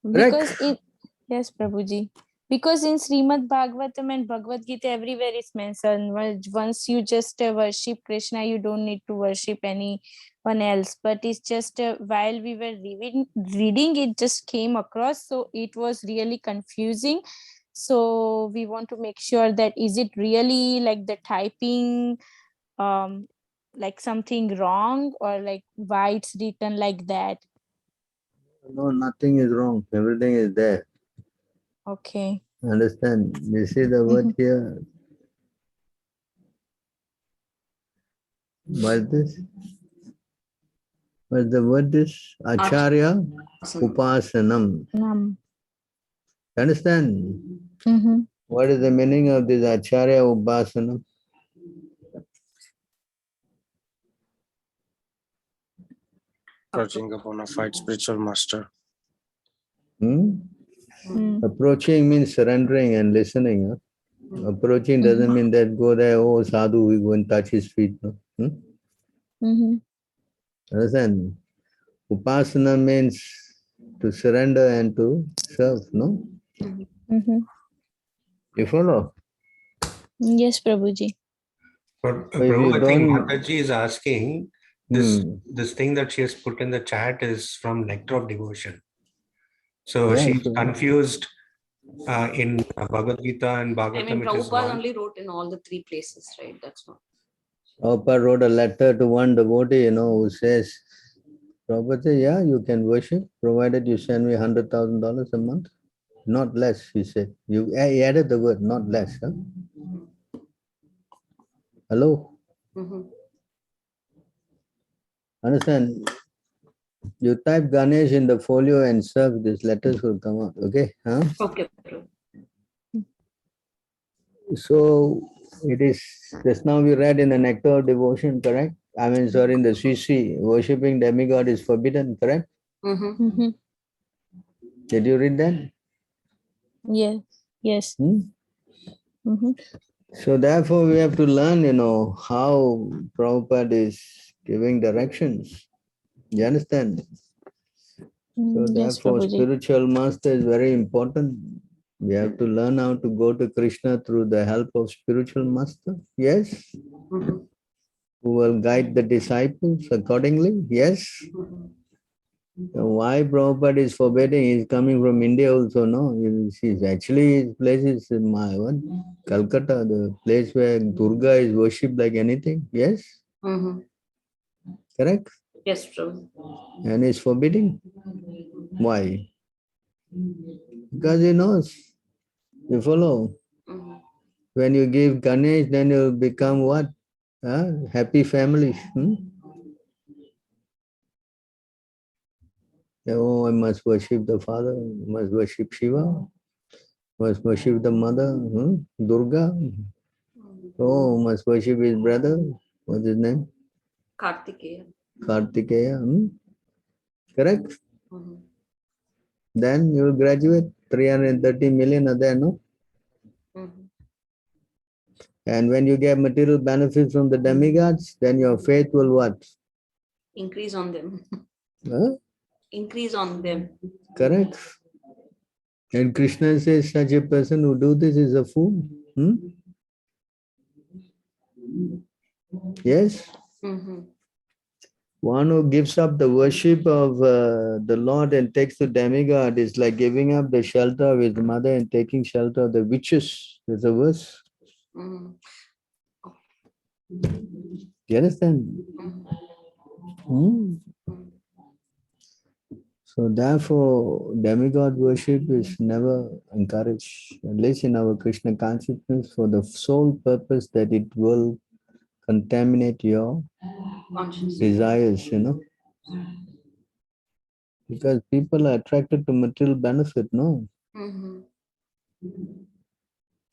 Because yes, Prabhuji. Because in Srimad Bhagavatam and Bhagavad Gita, everywhere it's mentioned. Once you just worship Krishna, you don't need to worship anyone else. But it's just while we were reading, it just came across. So it was really confusing. So we want to make sure that is it really like the typing, like something wrong, or like why it's written like that? No, nothing is wrong. Everything is there. Okay. Understand? You see the word here? What is this? What's the word this? Acharya Upasanam. Understand? What is the meaning of this Acharya Upasanam? Approaching a bona fide spiritual master. Approaching means surrendering and listening. Huh? Approaching doesn't mean that go there, oh sadhu, we go and touch his feet. No? Understand? Upasana means to surrender and to serve, no? You follow? Yes, Prabhuji. But So if Prabhu, you I think don't- Mataji is asking this thing that she has put in the chat is from Nectar of Devotion. So Yeah, she's so- confused in Bhagavad Gita and I Bhagavatam. mean, It is Prabhupada one. only wrote in all the 3 places, right? That's all. Prabhupada wrote a letter to one devotee, who says, Prabhupada said, yeah, you can worship, provided you send me $100,000 a month. Not less, he said. He added the word, not less. Huh? Hello? Understand? You type Ganesh in the folio and serve, these letters will come out, okay? Huh? Okay. So it is, just now we read in the Nectar of Devotion, correct? I mean, sorry, in the CC, worshipping demigod is forbidden, correct? Did you read that? Yes. So therefore we have to learn, how Prabhupada is giving directions. You understand? So Yes, therefore Prabhuji. spiritual master is very important. We have to learn how to go to Krishna through the help of spiritual master. Yes. Who will guide the disciples accordingly. Yes. So why Prabhupada is forbidding? He's coming from India also, no? He's actually, his place is in Calcutta, the place where Durga is worshipped like anything. Yes? Correct? Yes, true. And he's forbidding. Why? Because he knows. You follow? When you give Ganesh, then you become what? Happy family. Oh, I must worship the father, must worship Shiva, must worship the mother, Durga. Oh, must worship his brother. What's his name? Kartikeya. Kartikeya. Correct? Then you will graduate. 330 million are there, no? And when you get material benefits from the demigods, then your faith will what? Increase on them. Huh? Increase on them. Correct. And Krishna says such a person who do this is a fool. Yes? One who gives up the worship of the Lord and takes the demigod is like giving up the shelter of his mother and taking shelter of the witches. There's a verse. Do you understand? So therefore, demigod worship is never encouraged, at least in our Krishna consciousness, for the sole purpose that it will contaminate your desires, Because people are attracted to material benefit, no?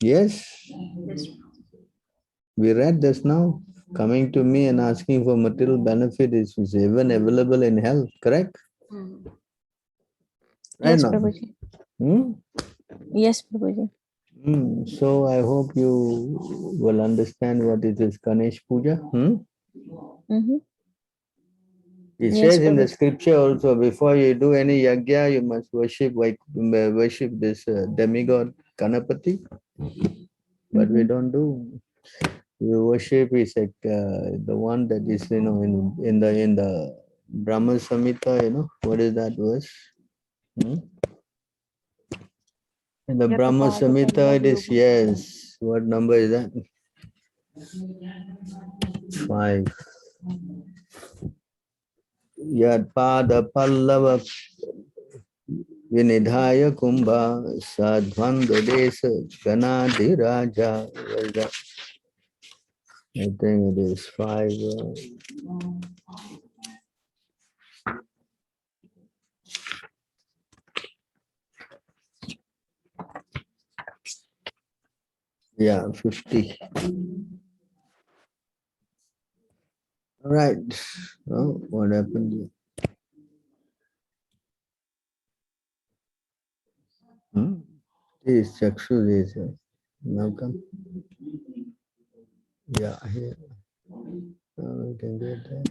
Yes? We read this now. Coming to me and asking for material benefit is even available in hell, correct? Right Yes, now? Prabhuji. Yes, Prabhuji. So I hope you will understand what it is Ganesh Puja. It Yes, says in the Prabhuji. scripture also, before you do any yagya, you must worship this demigod Ganapati. But we don't do. We worship is like the one that is, in the Brahma Samhita, what is that verse? In the Brahma Samhita, it is, yes. What number is that? 5. Yad pada pallava vinidhaya kumbha sadhvanda desa ganadhiraja. What is that? I think it is 5. Yeah, 50. All right. Oh, what happened? This Chakshu is now come. Yeah, here. We can get that.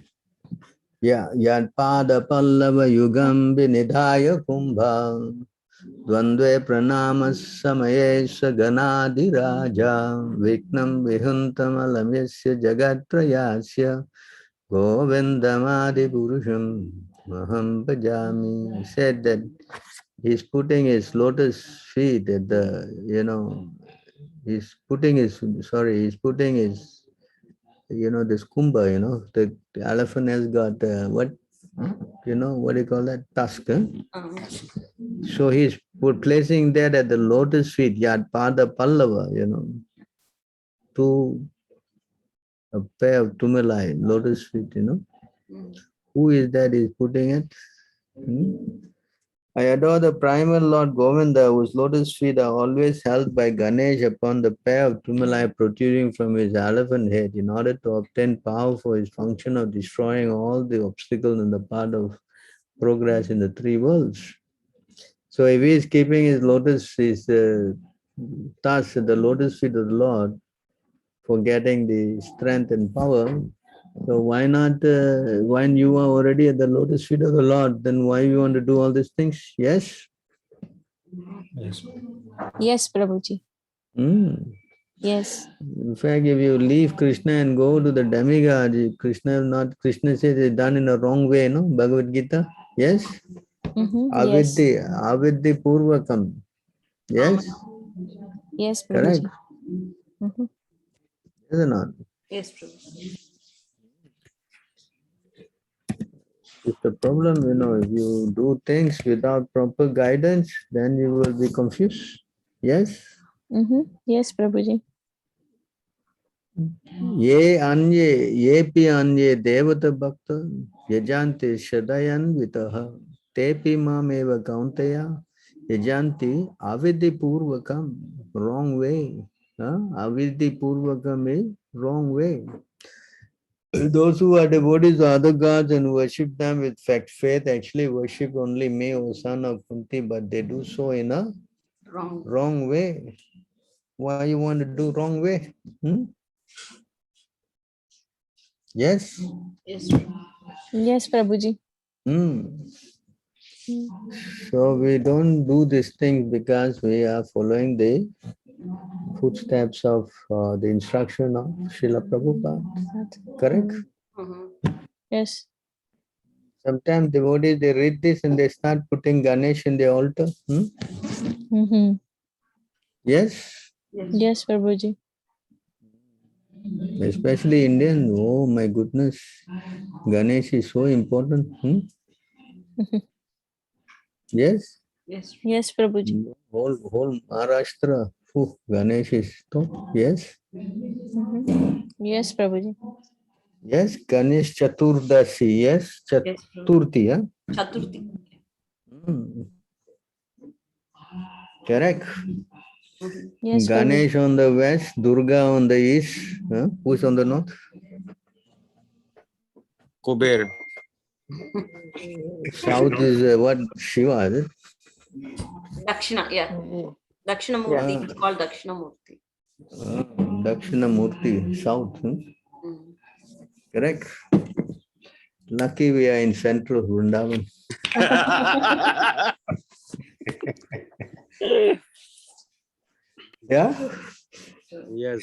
Yeah, Yad Pada Pallava Yugam Vinidhaya Kumbha Dvandve Pranama Samaye Saganadi Raja Viknam Vihuntam Alamyasya Jagatrayasya Govindamadi Purusham Maham Bhajami. He said that he's putting his lotus feet at the, he's putting his, this kumbha, the elephant has got what do you call that? Tusk. Huh? So he's placing that at the lotus feet, Yad Pada Pallava, a pair of tumalai, lotus feet, Who is that is putting it? I adore the primal Lord Govinda, whose lotus feet are always held by Ganesh upon the pair of tumalai protruding from his elephant head in order to obtain power for his function of destroying all the obstacles in the path of progress in the three worlds. So if he is keeping his lotus, his task at the lotus feet of the Lord for getting the strength and power, so why not, when you are already at the lotus feet of the Lord, then why you want to do all these things? Yes? Yes. Yes, Prabhuji. Yes. In fact, if you leave Krishna and go to the demigod, Krishna says it's done in a wrong way, no? Bhagavad Gita? Yes? Yes. Avidhi Purvakam. Yes? Yes, Correct? Prabhuji. Is it not? Yes, Prabhu. It's the problem, if you do things without proper guidance, then you will be confused. Yes? Yes, Prabhuji. Yepi anye devata bhakta yajanti shadayan vitaha tepi mameva kaunteya yajanti avidhi purvakam, wrong way. Avidhi purvakam is wrong way. Those who are devotees of other gods and worship them with faith actually worship only me, O son of Kunti, but they do so in a wrong way. Why you want to do wrong way? Yes? Yes. Yes, Prabhuji. So we don't do these things because we are following the footsteps of the instruction of Srila Prabhupada. Correct? Yes. Sometimes devotees, they read this and they start putting Ganesh in the altar. Yes? Yes, Prabhuji. Especially Indian. Oh my goodness. Ganesh is so important. Yes? Yes, Prabhuji. Whole Maharashtra. Ganesh is top. Yes? Yes, Prabhuji. Yes, Ganesh Chaturdasi. Yes, Chaturthi. Yes, Chaturthi. Correct. Yes, Ganesh on the west, Durga on the east. Who's on the north? Kuber. South is what? Shiva, is it? Dakshina, yeah. Dakshina Murti. It's called Dakshina Murti. Dakshina Murti, south. Correct. Lucky we are in central Vrindavan. Yeah? Yes.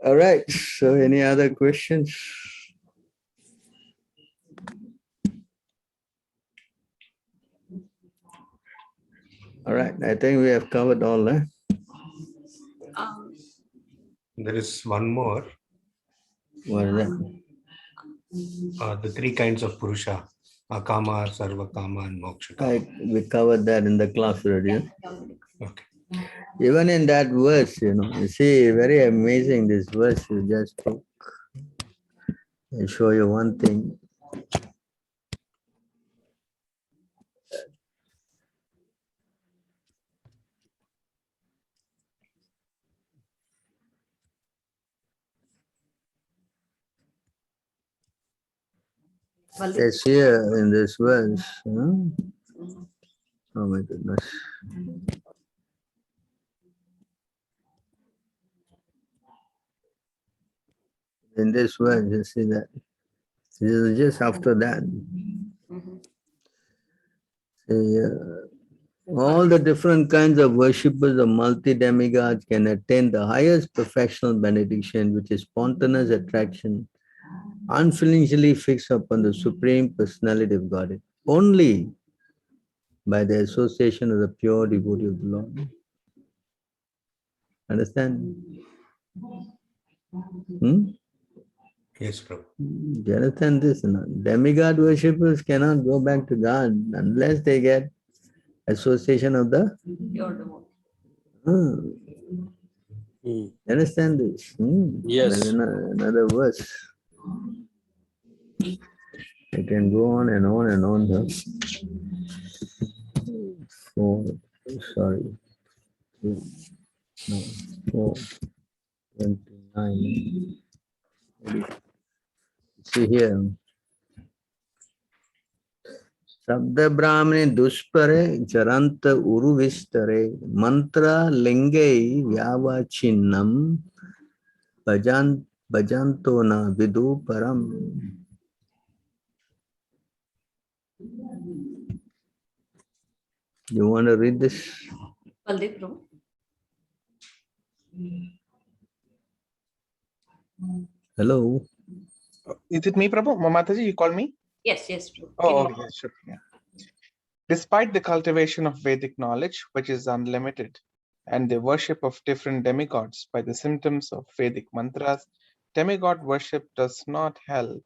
All right. So any other questions? All right. I think we have covered all. There is one more. What is that? The three kinds of Purusha. Akama, Sarvakama, and Moksha. We covered that in the class already. Okay. Even in that verse, you see, very amazing this verse you just took. I'll show you one thing. Says here in this verse, oh my goodness. In this verse, you see that. This is just after that. See, all the different kinds of worshippers of multi-demigods can attain the highest professional benediction, which is spontaneous attraction, unflinchingly fixed upon the Supreme Personality of Godhead, only by the association of the pure devotee of the Lord. Understand? Yes, Prabhu. Do you understand this? Demigod worshippers cannot go back to God unless they get association of the pure devotee. Understand this? Yes. There's another verse. I can go on and on and on. Huh? 4:29. See here. Sabda Brahmani Duspare Charanta Uruvistare Mantra Lingai Vyavachinnam Bhajantona Vidu Param. You want to read this? Baldev Prabhu. Hello. Is it me, Prabhu? Mataji, you call me? Yes, Prabhu. Oh, yes, sure. Yeah. Despite the cultivation of Vedic knowledge, which is unlimited, and the worship of different demigods by the symptoms of Vedic mantras, demigod worship does not help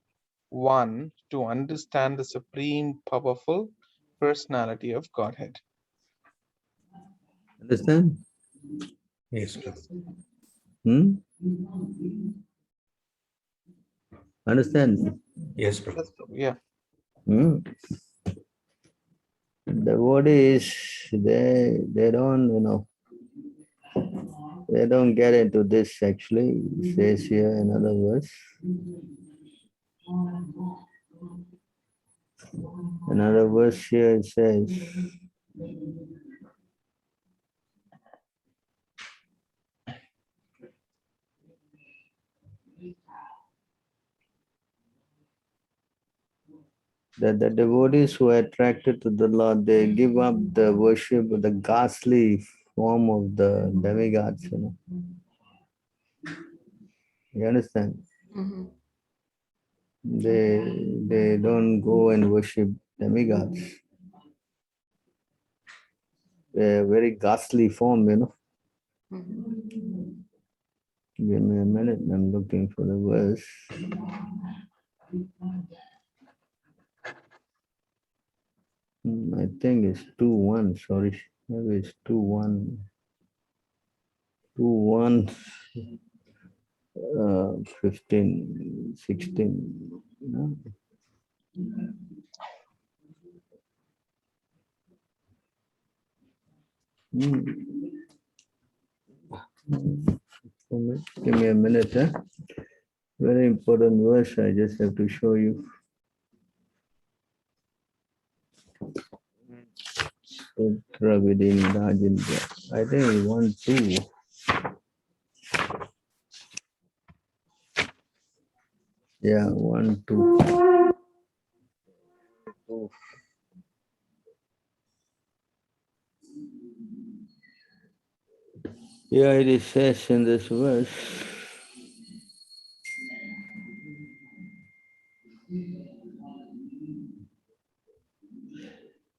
one to understand the supreme, powerful personality of Godhead. Understand? Yes, Prabhu. Understand? Yes, Prabhu. Yeah. Devotees, they don't, they don't get into this actually. It says here in other words. Another verse here it says, that the devotees who are attracted to the Lord, they give up the worship of the ghastly form of the demigods. You understand? They don't go and worship demigods. They're very ghastly form, Give me a minute, I'm looking for the verse. I think it's 2:1, sorry. Maybe it's 2:1. 2:1, 15, 16. No? Give me a minute. Very important verse, I just have to show you. I think we want 2. Yeah, 1, 2. Yeah, it says in this verse.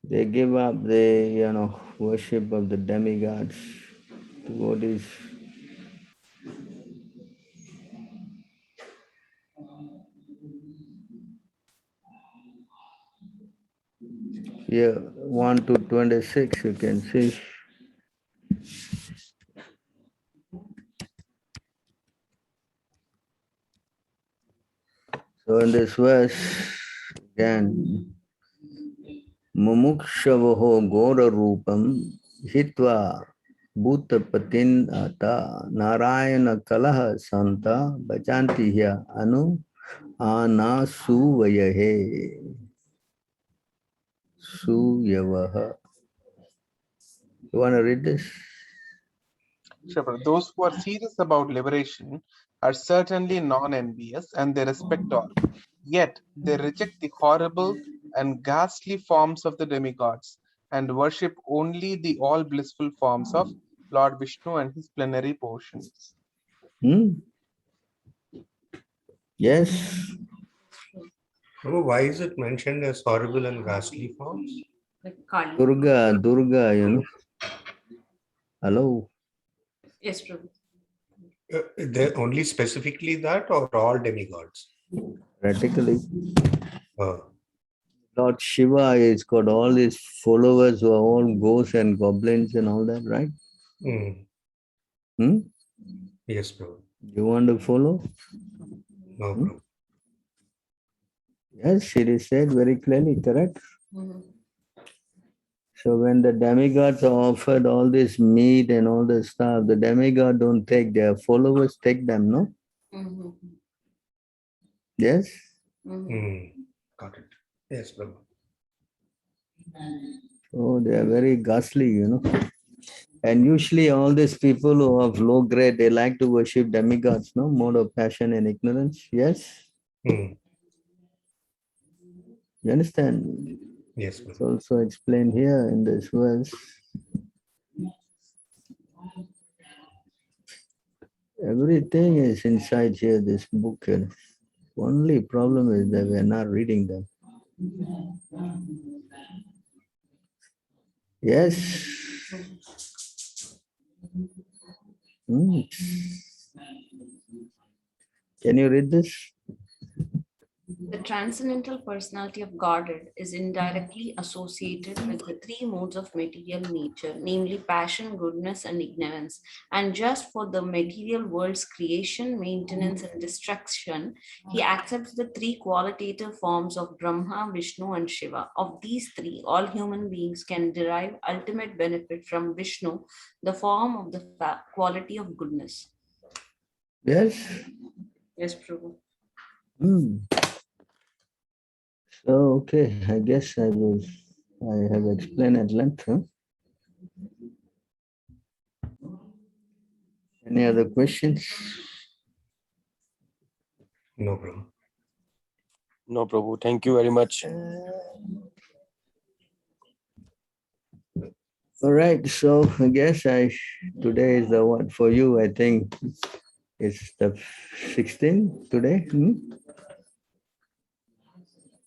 They give up the, worship of the demigods, devotees. Yeah, 1 to 26, you can see. So in this verse, again, Mumukshavaho Gora Rupam Hitva Bhutapatin Ata Narayana Kalaha Santa Bhajanti Hya Anu Anasuvayahe. Suyavaha. You want to read this? Sure, Prabhu. Those who are serious about liberation are certainly non-envious and they respect all. Yet they reject the horrible and ghastly forms of the demigods and worship only the all blissful forms of Lord Vishnu and his plenary portions. Yes. Oh, why is it mentioned as horrible and ghastly forms? Like Kali. Durga, you know. Hello. Yes, Prabhu. They're only specifically that or all demigods? Practically. Oh. Lord Shiva is got all his followers who are all ghosts and goblins and all that, right? Yes, bro. You want to follow? No, bro. Yes, it is said very clearly, correct? So when the demigods are offered all this meat and all this stuff, the demigod don't take, their followers take them, no? Yes? Got it. Yes, bro. Oh, they are very ghastly, you know. And usually all these people who have low grade, they like to worship demigods, no? Mode of passion and ignorance, yes? You understand? Yes, bro. It's also explained here in this verse. Everything is inside here, this book. Only problem is that we're not reading them. Yes. Can you read this? The transcendental personality of Godhead is indirectly associated with the three modes of material nature, namely passion, goodness, and ignorance. And just for the material world's creation, maintenance, and destruction, he accepts the three qualitative forms of Brahma, Vishnu, and Shiva. Of these three, all human beings can derive ultimate benefit from Vishnu, the form of the quality of goodness. Yes. Yes, Prabhu. So, okay, I guess I have explained at length. Any other questions? No, bro. No, Prabhu. Thank you very much. All right, so I guess today is the one for you. I think it's the 16th today.